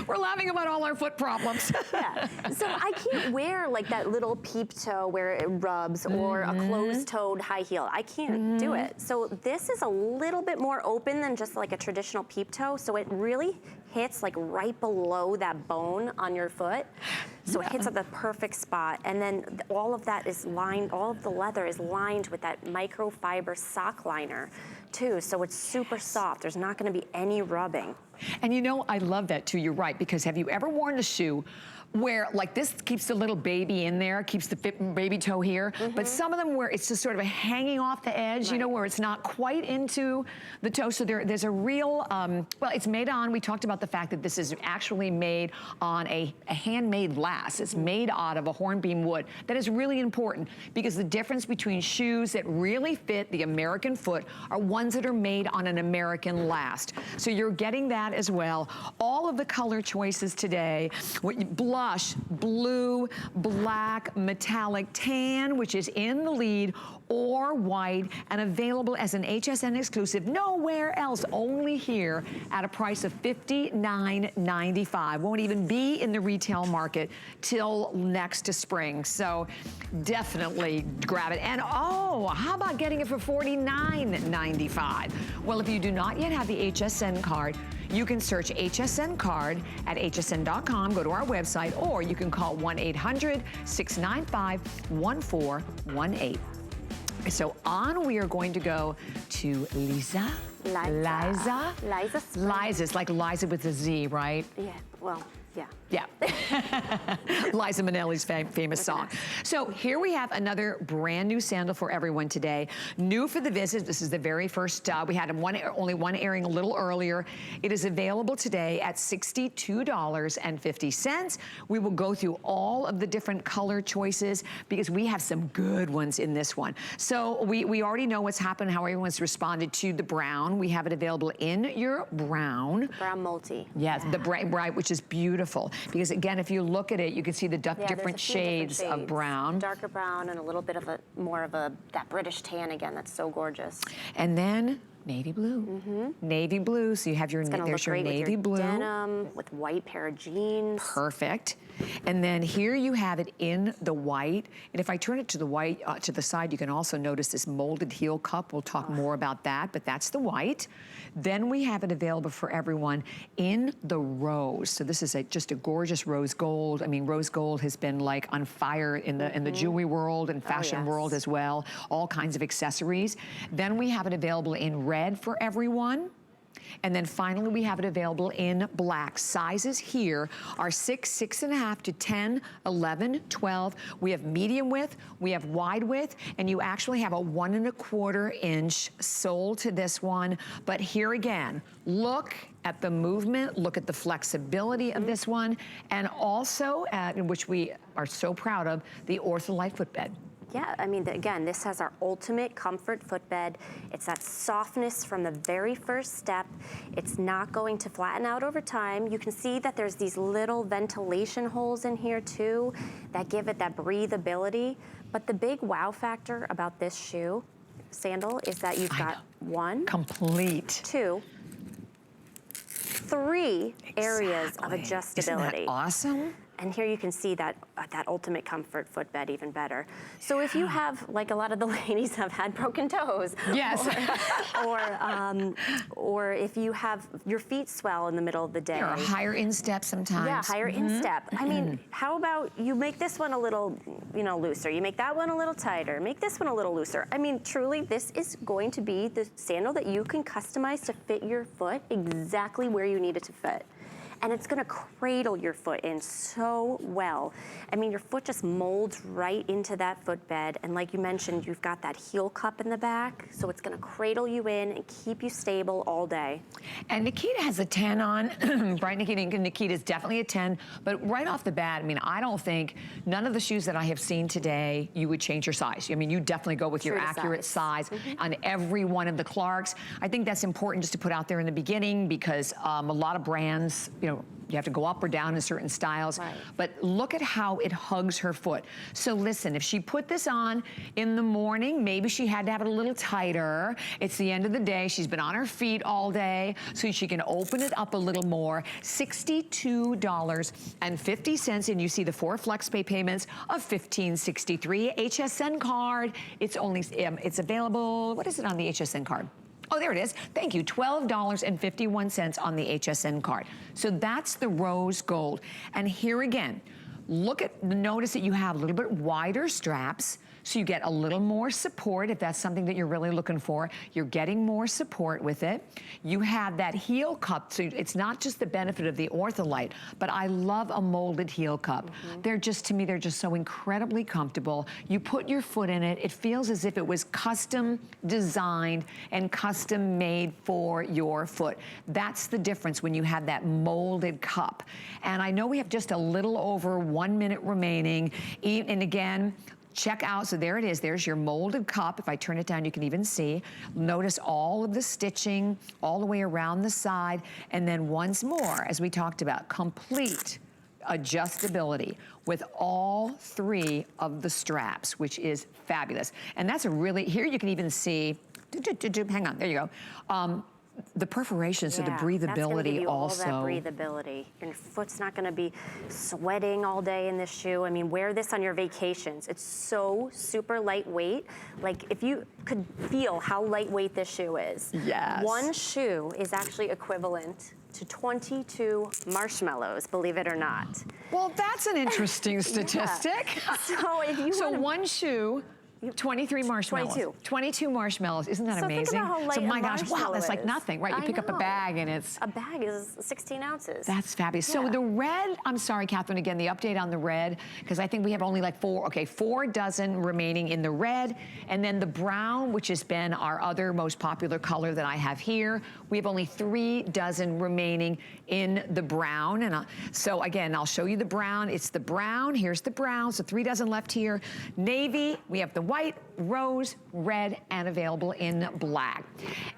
S1: We're laughing about all our foot problems.
S2: Yeah. So I can't wear like that little peep toe where it rubs or a closed-toed high heel. I can't do it. So this is a little bit more open than just like a traditional peep toe. So it really hits like right below that bone on your foot. So it hits at the perfect spot. And then all of that is lined, all of the leather is lined with that microfiber sock liner too. So it's super soft. There's not going to be any rubbing.
S1: And you know, I love that too. You're right, because have you ever worn a shoe where like this keeps the little baby in there, keeps the baby toe here, but some of them where it's just sort of hanging off the edge, you know, where it's not quite into the toe. So there's a real, well, it's made on, we talked about the fact that this is actually made on a handmade lass. It's made out of a hornbeam wood. That is really important because the difference between shoes that really fit the American foot are ones that are made on an American last. So you're getting that as well. All of the color choices today, blush, blue, black, metallic, tan, which is in the lead, or white, and available as an HSN exclusive nowhere else, only here at a price of $59.95. Won't even be in the retail market till next to spring. So definitely grab it. And oh, how about getting it for $49.95? Well, if you do not yet have the HSN card, you can search HSN card at hsn.com, go to our website, or you can call 1-800-695-1418. So on we are going to go to Liza. Liza's like Liza with a Z, right?
S2: Yeah, well, yeah.
S1: Yeah. Liza Minnelli's famous song. So here we have another brand new sandal for everyone today. New for the visit. This is the very first, we had only one airing a little earlier. It is available today at $62.50. We will go through all of the different color choices because we have some good ones in this one. So we already know what's happened, how everyone's responded to the brown. We have it available in your brown.
S2: Brown multi.
S1: Yes, the bright, which is beautiful. Because again, if you look at it, you can see the different shades of brown.
S2: Darker brown and a little bit of that British tan again. That's so gorgeous.
S1: And then navy blue. Navy blue. So you have there's your navy blue.
S2: Denim with white pair of jeans.
S1: Perfect. And then here you have it in the white. And if I turn it to the white, to the side, you can also notice this molded heel cup. We'll talk more about that, but that's the white. Then we have it available for everyone in the rose. So this is just a gorgeous rose gold. I mean, rose gold has been like on fire in the jewelry world and fashion world as well. All kinds of accessories. Then we have it available in red for everyone. And then finally, we have it available in black. Sizes here are 6, 6.5 to 10, 11, 12. We have medium width, we have wide width, and you actually have a 1.25 inch sole to this one. But here again, look at the movement, look at the flexibility of this one, and also, which we are so proud of, the Ortholite footbed.
S2: Yeah, I mean, again, this has our ultimate comfort footbed. It's that softness from the very first step. It's not going to flatten out over time. You can see that there's these little ventilation holes in here too that give it that breathability. But the big wow factor about this sandal, is that you've got 1,
S1: complete,
S2: 2, 3 areas of adjustability.
S1: Isn't that awesome?
S2: And here you can see that ultimate comfort footbed even better. So if you have, like a lot of the ladies have had broken toes,
S1: yes,
S2: or if you have your feet swell in the middle of the day,
S1: or a higher instep sometimes.
S2: Yeah, higher instep. I mean, how about you make this one a little, looser? You make that one a little tighter. Make this one a little looser. I mean, truly, this is going to be the sandal that you can customize to fit your foot exactly where you need it to fit. And it's gonna cradle your foot in so well. I mean, your foot just molds right into that footbed. And like you mentioned, you've got that heel cup in the back, so it's gonna cradle you in and keep you stable all day.
S1: And Nikita has a 10 on, right, Nikita? Nikita's definitely a 10, but right off the bat, I mean, I don't think, none of the shoes that I have seen today, you would change your size. I mean, you definitely go with your accurate size on every one of the Clarks. I think that's important just to put out there in the beginning because a lot of brands, you have to go up or down in certain styles, but look at how it hugs her foot. So listen, if she put this on in the morning, maybe she had to have it a little tighter. It's the end of the day. She's been on her feet all day, so she can open it up a little more. $62.50, and you see the 4 flex pay payments of $15.63. HSN card, it's available, what is it on the HSN card? Oh, there it is. Thank you. $12.51 on the HSN card. So that's the rose gold. And here again, notice that you have a little bit wider straps, so you get a little more support if that's something that you're really looking for. You're getting more support with it. You have that heel cup, so it's not just the benefit of the Ortholite, but I love a molded heel cup. They're just, to me, they're just so incredibly comfortable. You put your foot in it, it feels as if it was custom designed and custom made for your foot. That's the difference when you have that molded cup. And I know we have just a little over 1 minute remaining. And again, check out, so there it is, there's your molded cup. If I turn it down, you can even see. Notice all of the stitching all the way around the side. And then once more, as we talked about, complete adjustability with all 3 of the straps, which is fabulous. And that's here you can even see, hang on, there you go. The perforation, so the breathability
S2: that's gonna give you
S1: also.
S2: All that breathability. Your foot's not gonna be sweating all day in this shoe. I mean, wear this on your vacations. It's so super lightweight. Like, if you could feel how lightweight this shoe is.
S1: Yes.
S2: 1 shoe is actually equivalent to 22 marshmallows, believe it or not.
S1: Well, that's an interesting statistic.
S2: So if you
S1: 1 shoe, 23 marshmallows. 22 marshmallows. Isn't that amazing?
S2: Think about how light
S1: so my
S2: a
S1: gosh, wow, that's like
S2: is.
S1: nothing, right? You pick up a bag and it's...
S2: A bag is 16 ounces.
S1: That's fabulous. So the red, I'm sorry, Catherine, again, the update on the red, because I think we have only like 4 dozen remaining in the red, and then the brown, which has been our other most popular color that I have here, we have only 3 dozen remaining in the brown. And so again, I'll show you the brown. It's the brown, here's the brown, so 3 dozen left here. Navy, we have the white, rose, red, and available in black.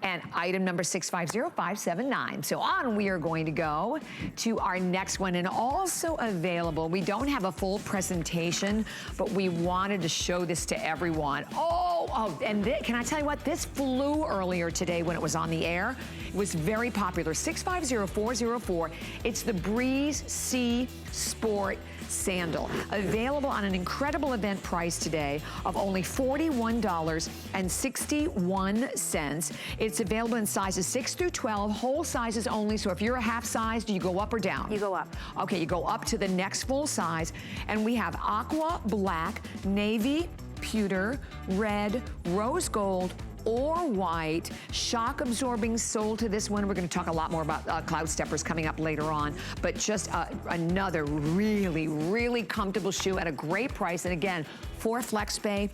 S1: And item number 650579. So on we are going to go to our next one, and also available, we don't have a full presentation, but we wanted to show this to everyone. And can I tell you what? This flew earlier today when it was on the air. It was very popular, 650404. It's the Breeze C Sport sandal. Available on an incredible event price today of only $41.61. It's available in sizes 6 through 12, whole sizes only. So if you're a half size, do you go up or down?
S2: You go up.
S1: Okay, you go up to the next full size. And we have aqua, black, navy, pewter, red, rose gold, or white, shock absorbing sole to this one. We're gonna talk a lot more about Cloud Steppers coming up later on, but just another really, really comfortable shoe at a great price. And again, 4 flex pay,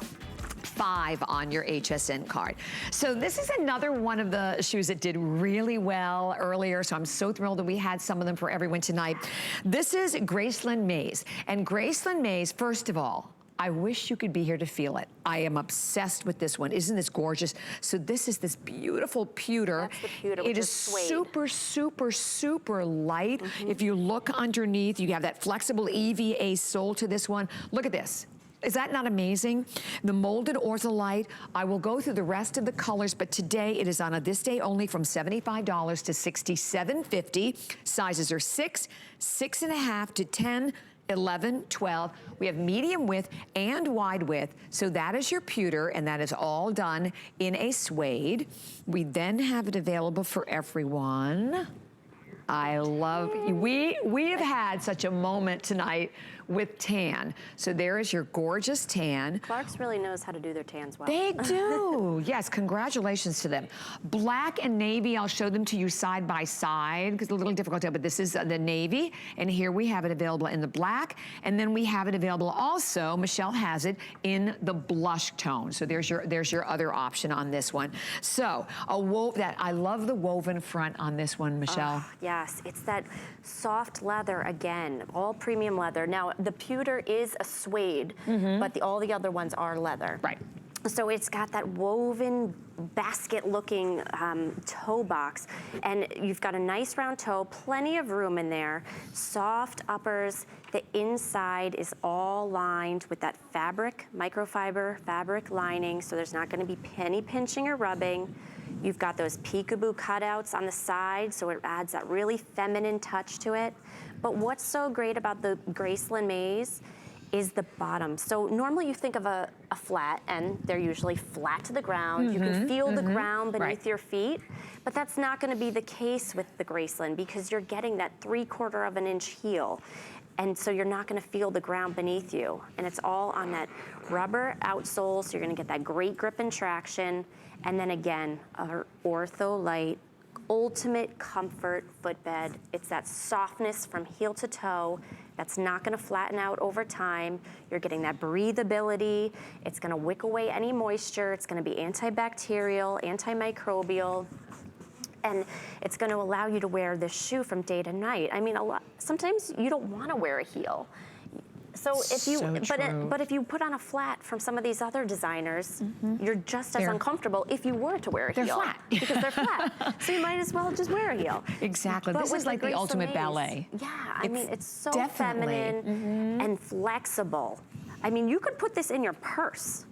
S1: 5 on your HSN card. So this is another one of the shoes that did really well earlier, so I'm so thrilled that we had some of them for everyone tonight. This is Graceland Maze. And Graceland Maze, first of all, I wish you could be here to feel it. I am obsessed with this one. Isn't this gorgeous? So this is this beautiful pewter.
S2: That's the pewter, which
S1: it is
S2: suede.
S1: super, super, super light. If you look underneath, you have that flexible EVA sole to this one. Look at this. Is that not amazing? The molded ortholite. I will go through the rest of the colors, but today it is on a this day only from $75 to $67.50. Sizes are 6, 6.5 to 10, 11, 12. We have medium width and wide width. So that is your pewter, and that is all done in a suede. We then have it available for everyone. I love, we have had such a moment tonight with tan. So there is your gorgeous tan.
S2: Clark's really knows how to do their tans well.
S1: They do. Yes, congratulations to them. Black and navy, I'll show them to you side by side because it's a little difficult to tell, but this is the navy, and here we have it available in the black, and then we have it available also, Michelle has it, in the blush tone. So there's your other option on this one. So I love the woven front on this one, Michelle.
S2: Yes, it's that soft leather again, all premium leather. Now, the pewter is a suede, but all the other ones are leather.
S1: Right.
S2: So it's got that woven basket-looking toe box, and you've got a nice round toe, plenty of room in there, soft uppers. The inside is all lined with that fabric, microfiber fabric lining, so there's not going to be penny pinching or rubbing. You've got those peekaboo cutouts on the side, so it adds that really feminine touch to it. But what's so great about the Graceland Maze is the bottom. So normally you think of a flat, and they're usually flat to the ground. You can feel the ground beneath your feet, but that's not gonna be the case with the Graceland because you're getting that 3/4 of an inch heel. And so you're not gonna feel the ground beneath you. And it's all on that rubber outsole, so you're gonna get that great grip and traction. And then again, our Ortholite ultimate comfort footbed. It's that softness from heel to toe that's not gonna flatten out over time. You're getting that breathability. It's gonna wick away any moisture. It's gonna be antibacterial, antimicrobial. And it's gonna allow you to wear this shoe from day to night. I mean, sometimes you don't wanna wear a heel. So if you, but if you put on a flat from some of these other designers, you're just as uncomfortable if you were to wear a heel.
S1: They're flat.
S2: Because they're flat. So you might as well just wear a heel.
S1: Exactly. This is like the ultimate ballet.
S2: Yeah, I mean, it's so feminine and flexible. I mean, you could put this in your purse.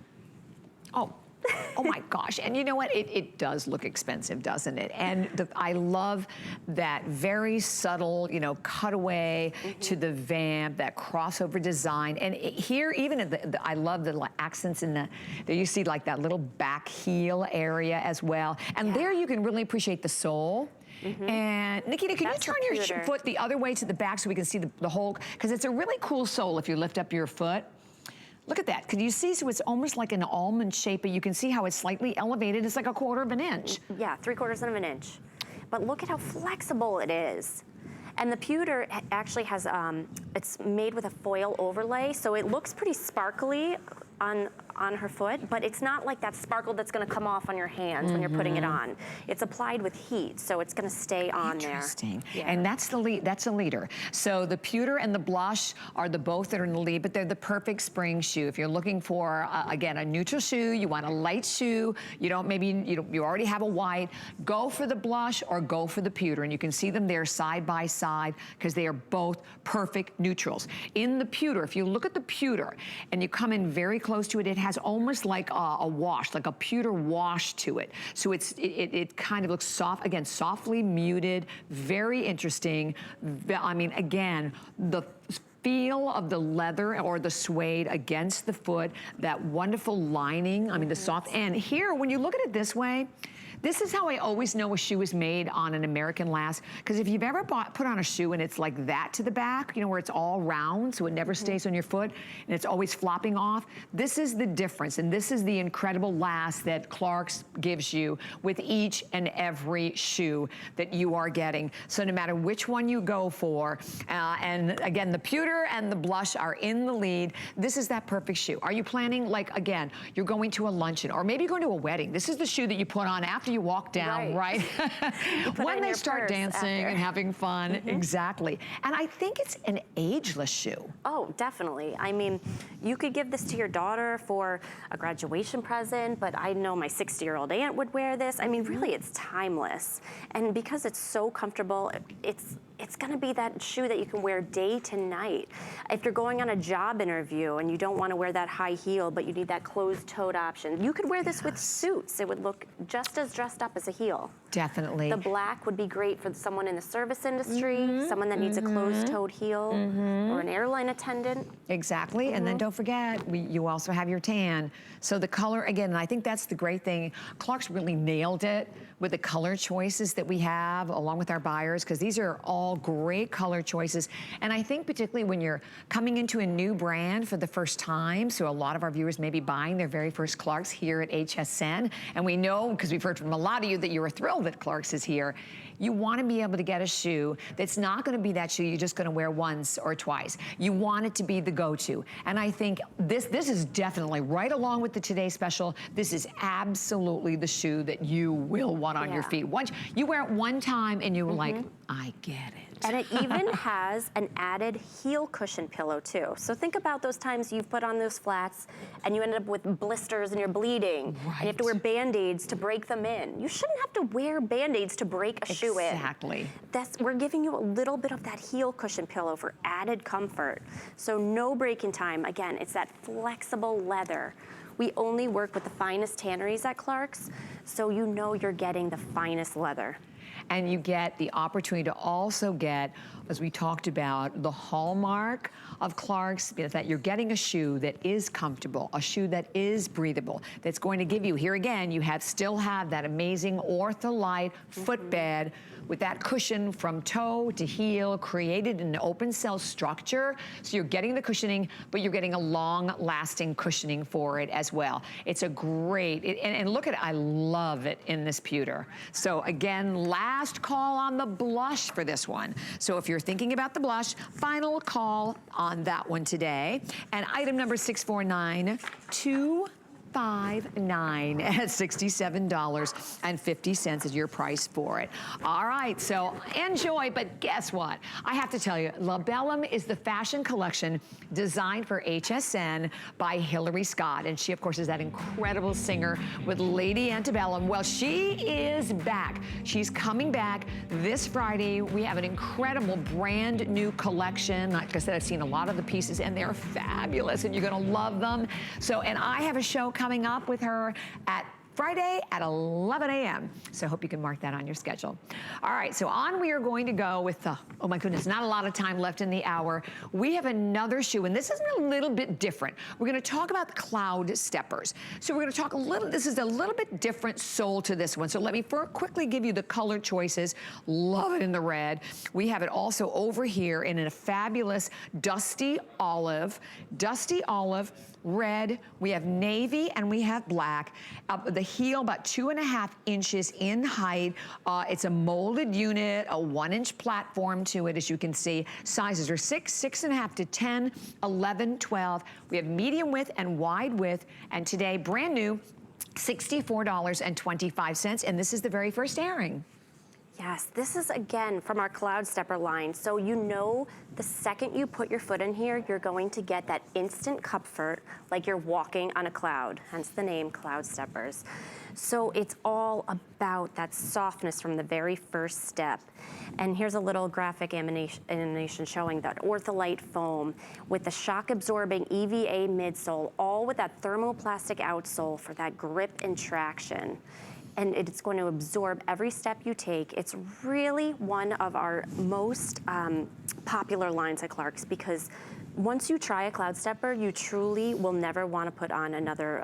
S1: Oh my gosh. And you know what? It does look expensive, doesn't it? And I love that very subtle, you know, cutaway to the vamp, that crossover design. And here, even I love the accents in there you see like that little back heel area as well. And there you can really appreciate the sole. And Nikita, can you turn your foot the other way to the back so we can see the whole, because it's a really cool sole if you lift up your foot. Look at that. Can you see? So it's almost like an almond shape, but you can see how it's slightly elevated. It's like 1/4 of an inch.
S2: Yeah, 3/4 of an inch. But look at how flexible it is. And the pewter actually has, it's made with a foil overlay, so it looks pretty sparkly on her foot, but it's not like that sparkle that's gonna come off on your hands when you're putting it on. It's applied with heat, so it's gonna stay on there.
S1: Interesting. Yeah. And that's the lead, that's a leader. So the pewter and the blush are the both that are in the lead, but they're the perfect spring shoe. If you're looking for, again, a neutral shoe, you want a light shoe, you don't, maybe you already have a white, go for the blush or go for the pewter. And you can see them there side by side because they are both perfect neutrals. In the pewter, if you look at the pewter and you come in very close to it, it has almost like a wash, like a pewter wash to it. So it kind of looks soft, again, softly muted, very interesting. I mean, again, the feel of the leather or the suede against the foot, that wonderful lining, I mean the soft, and here, when you look at it this way, this is how I always know a shoe is made on an American Last, because if you've ever put on a shoe and it's like that to the back, you know, where it's all round, so it never stays on your foot, and it's always flopping off, this is the difference, and this is the incredible last that Clarks gives you with each and every shoe that you are getting. So no matter which one you go for, and again, the pewter and the blush are in the lead, this is that perfect shoe. Are you planning, like, again, you're going to a luncheon, or maybe you're going to a wedding. This is the shoe that you put on after you walk down, right? When they start dancing and having fun, exactly. And I think it's an ageless shoe.
S2: Oh, definitely. I mean, you could give this to your daughter for a graduation present, but I know my 60-year-old aunt would wear this. I mean, really, it's timeless. And because it's so comfortable, it's gonna be that shoe that you can wear day to night. If you're going on a job interview and you don't wanna wear that high heel, but you need that closed-toed option, you could wear this with suits. It would look just as dressed up as a heel.
S1: Definitely.
S2: The black would be great for someone in the service industry, someone that needs a closed-toed heel, or an airline attendant.
S1: Exactly, and then don't forget, you also have your tan. So the color, again, and I think that's the great thing, Clark's really nailed it with the color choices that we have along with our buyers, because these are all great color choices. And I think particularly when you're coming into a new brand for the first time, so a lot of our viewers may be buying their very first Clarks here at HSN, and we know, because we've heard from a lot of you, that you were thrilled that Clarks is here. You want to be able to get a shoe that's not going to be that shoe you're just going to wear once or twice. You want it to be the go-to. And I think this is definitely right along with the Today Special. This is absolutely the shoe that you will want on your feet. Once you wear it one time and you're like, I get it.
S2: And it even has an added heel cushion pillow too. So think about those times you've put on those flats and you ended up with blisters and you're bleeding. And you have to wear Band-Aids to break them in. You shouldn't have to wear Band-Aids to break a shoe in.
S1: Exactly.
S2: We're giving you a little bit of that heel cushion pillow for added comfort. So no break-in time. Again, it's that flexible leather. We only work with the finest tanneries at Clarks, so you know you're getting the finest leather.
S1: And you get the opportunity to also get, as we talked about, the hallmark of Clarks, is that you're getting a shoe that is comfortable, a shoe that is breathable, that's going to give you, here again, you still have that amazing Ortholite footbed with that cushion from toe to heel, created in an open cell structure. So you're getting the cushioning, but you're getting a long-lasting cushioning for it as well. It's a great, and look at it, I love it in this pewter. So again, last call on the blush for this one. So if you're thinking about the blush, final call on that one today. And item number 649259 at $67.50 is your price for it. All right, so enjoy, but guess what? I have to tell you, Labellum is the fashion collection designed for HSN by Hillary Scott. And she, of course, is that incredible singer with Lady Antebellum. Well, she is back. She's coming back this Friday. We have an incredible brand new collection. Like I said, I've seen a lot of the pieces and they're fabulous and you're gonna love them. So, and I have a show coming up with her at Friday at 11 a.m. So I hope you can mark that on your schedule. All right, so on we are going to go with the, oh my goodness, not a lot of time left in the hour. We have another shoe, and this is a little bit different. We're gonna talk about Cloud Steppers. So we're gonna talk a little, this is a little bit different sole to this one. So let me quickly give you the color choices. Love it in the red. We have it also over here in a fabulous dusty olive, red, we have navy, and we have black. The heel about 2.5 inches in height. It's a molded unit, a 1-inch platform to it, as you can see. Sizes are 6, 6.5 to 10, 11, 12. We have medium width and wide width, and today, brand new, $64.25, and this is the very first airing.
S2: Yes, this is again from our Cloud Stepper line. So you know the second you put your foot in here, you're going to get that instant comfort like you're walking on a cloud, hence the name Cloud Steppers. So it's all about that softness from the very first step. And here's a little graphic animation showing that Ortholite foam with the shock-absorbing EVA midsole, all with that thermoplastic outsole for that grip and traction. and it's going to absorb every step you take. It's really one of our most popular lines at Clark's, because once you try a Cloud Stepper, you truly will never want to put on another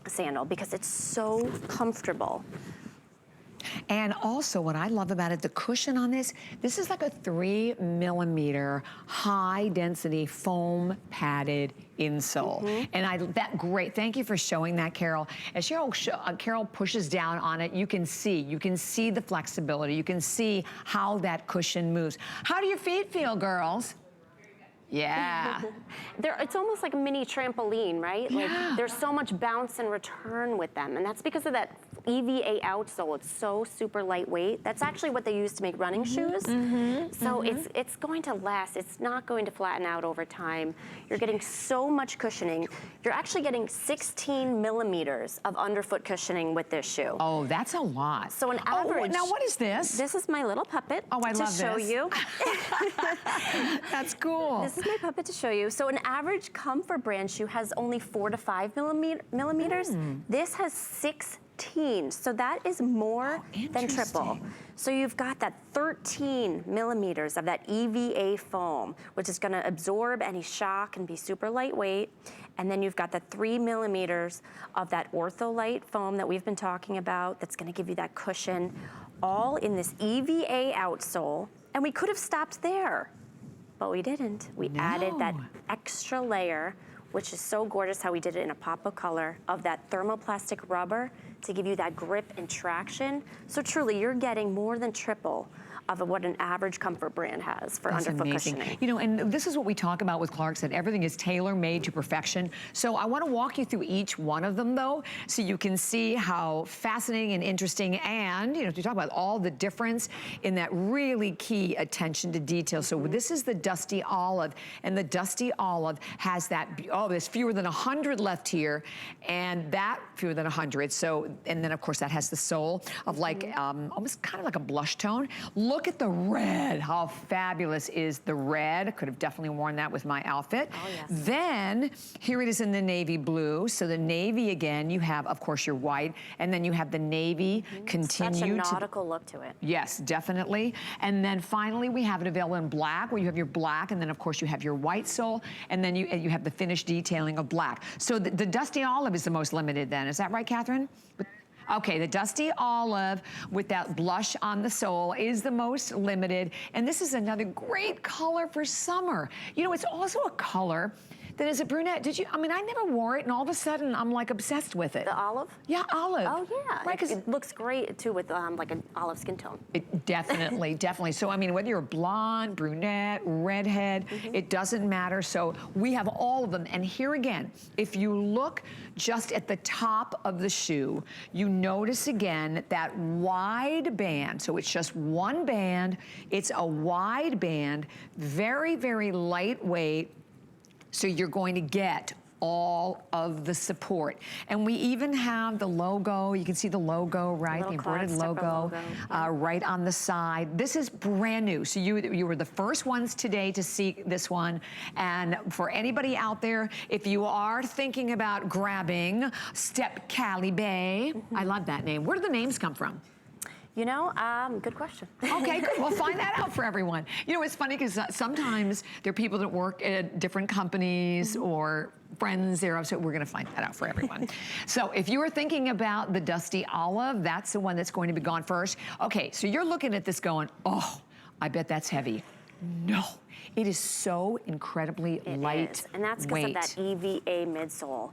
S2: sandal because it's so comfortable.
S1: And also what I love about it, the cushion on this is like a 3mm high density foam padded insole. And great, thank you for showing that, Carol. As Carol pushes down on it, you can see the flexibility. You can see how that cushion moves. How do your feet feel, girls? Yeah.
S2: It's almost like a mini trampoline, right?
S1: Yeah.
S2: Like there's so much bounce and return with them, and that's because of that EVA outsole. It's so super lightweight. That's actually what they use to make running shoes. So it's going to last. It's not going to flatten out over time. You're getting so much cushioning. You're actually getting 16mm of underfoot cushioning with this shoe.
S1: Oh, that's a lot.
S2: So an average.
S1: Now what is this?
S2: This is my little puppet.
S1: Oh, I love this.
S2: To show you.
S1: That's cool.
S2: This is my puppet to show you. So an average comfort brand shoe has only 4 to 5mm. This has 16, so that is more than triple. So you've got that 13mm of that EVA foam, which is gonna absorb any shock and be super lightweight. And then you've got the 3mm of that Ortholite foam that we've been talking about that's gonna give you that cushion, all in this EVA outsole. And we could have stopped there, but we didn't. We added that extra layer, which is so gorgeous how we did it in a pop of color, of that thermoplastic rubber to give you that grip and traction. So truly, you're getting more than triple of what an average comfort brand has for underfoot cushioning.
S1: You know, and this is what we talk about with Clark's, that everything is tailor-made to perfection. So I want to walk you through each one of them, though, so you can see how fascinating and interesting, and, you know, to talk about all the difference in that really key attention to detail. So this is the Dusty Olive, and the Dusty Olive has that, there's fewer than 100 left here, and that fewer than 100. So, and then of course that has the sole of like, almost kind of like a blush tone. Look at the red. How fabulous is the red? Could have definitely worn that with my outfit.
S2: Oh, yes.
S1: Then, here it is in the navy blue. So the navy again, you have, of course, your white, and then you have the navy continue.
S2: Such a nautical look to it.
S1: Yes, definitely. And then finally, we have it available in black, where you have your black, and then of course you have your white sole, and then you have the finished detailing of black. So the Dusty Olive is the most limited then. Is that right, Catherine? Okay, the Dusty Olive with that blush on the sole is the most limited. And this is another great color for summer. You know, it's also a color that is a brunette. I mean, I never wore it, and all of a sudden, I'm like obsessed with it.
S2: The olive?
S1: Yeah, olive.
S2: Oh, yeah.
S1: Right,
S2: it looks great, too, with like an olive skin tone.
S1: Definitely, definitely. So, I mean, whether you're blonde, brunette, redhead, it doesn't matter. So we have all of them. And here again, if you look just at the top of the shoe, you notice again that wide band. So it's just one band. It's a wide band, very, very lightweight. So you're going to get all of the support. And we even have the logo. You can see the logo, right? The embroidered logo right on the side. This is brand new. So you were the first ones today to see this one. And for anybody out there, if you are thinking about grabbing Step Cali Bay, I love that name. Where do the names come from?
S2: You know, good question.
S1: Okay, good. We'll find that out for everyone. You know, it's funny because sometimes there are people that work at different companies or friends there, so we're going to find that out for everyone. So if you were thinking about the Dusty Olive, that's the one that's going to be gone first. Okay, so you're looking at this going, oh, I bet that's heavy. No, it is so incredibly lightweight.
S2: And that's because of that EVA midsole.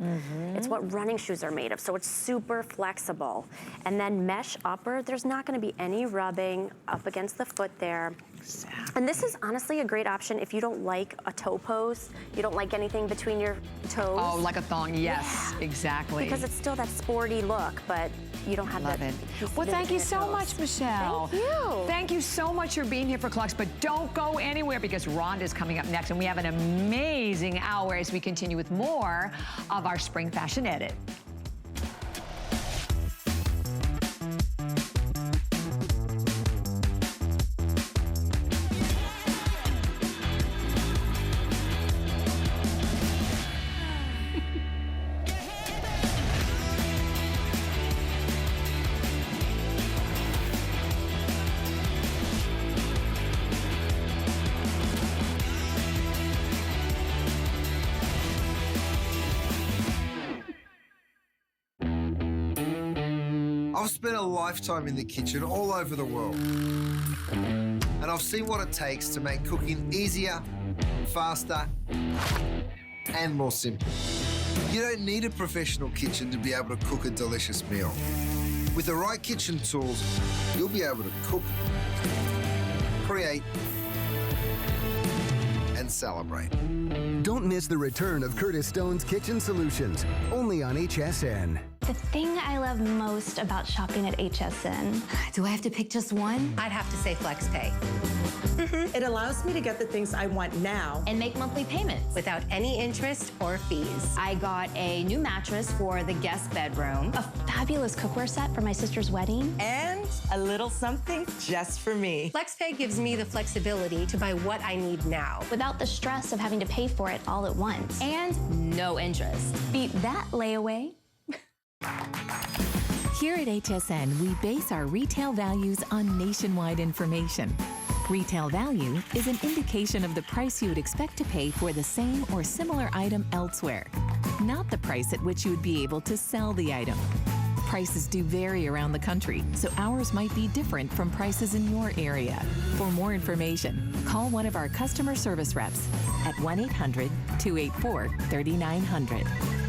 S2: It's what running shoes are made of, so it's super flexible. And then mesh upper, there's not gonna be any rubbing up against the foot there. Exactly. And this is honestly a great option if you don't like a toe pose, you don't like anything between your toes.
S1: Oh, like a thong, yes, exactly.
S2: Because it's still that sporty look, but you don't have that.
S1: Love it. Well, thank you so much, Michelle.
S2: Thank you.
S1: Thank you so much for being here for Clark's, but don't go anywhere because Rhonda's coming up next, and we have an amazing hour as we continue with more of our Spring Fashion Edit.
S3: I've spent a lifetime in the kitchen all over the world, and I've seen what it takes to make cooking easier, faster, and more simple. You don't need a professional kitchen to be able to cook a delicious meal. With the right kitchen tools, you'll be able to cook, create, and celebrate.
S4: Don't miss the return of Curtis Stone's Kitchen Solutions, only on HSN.
S5: The thing I love most about shopping at HSN.
S1: Do I have to pick just one?
S6: I'd have to say FlexPay.
S7: It allows me to get the things I want now
S8: and make monthly payments
S6: Without any interest or fees.
S8: I got a new mattress for the guest bedroom.
S5: A fabulous cookware set for my sister's wedding.
S7: and a little something just for me.
S6: FlexPay gives me the flexibility to buy what I need now.
S5: Without the stress of having to pay for it all at once.
S8: And no interest.
S5: Beat that layaway.
S9: Here at HSN, we base our retail values on nationwide information. Retail value is an indication of the price you would expect to pay for the same or similar item elsewhere, not the price at which you would be able to sell the item. Prices do vary around the country, so ours might be different from prices in your area. For more information, call one of our customer service reps at 1-800-284-3900.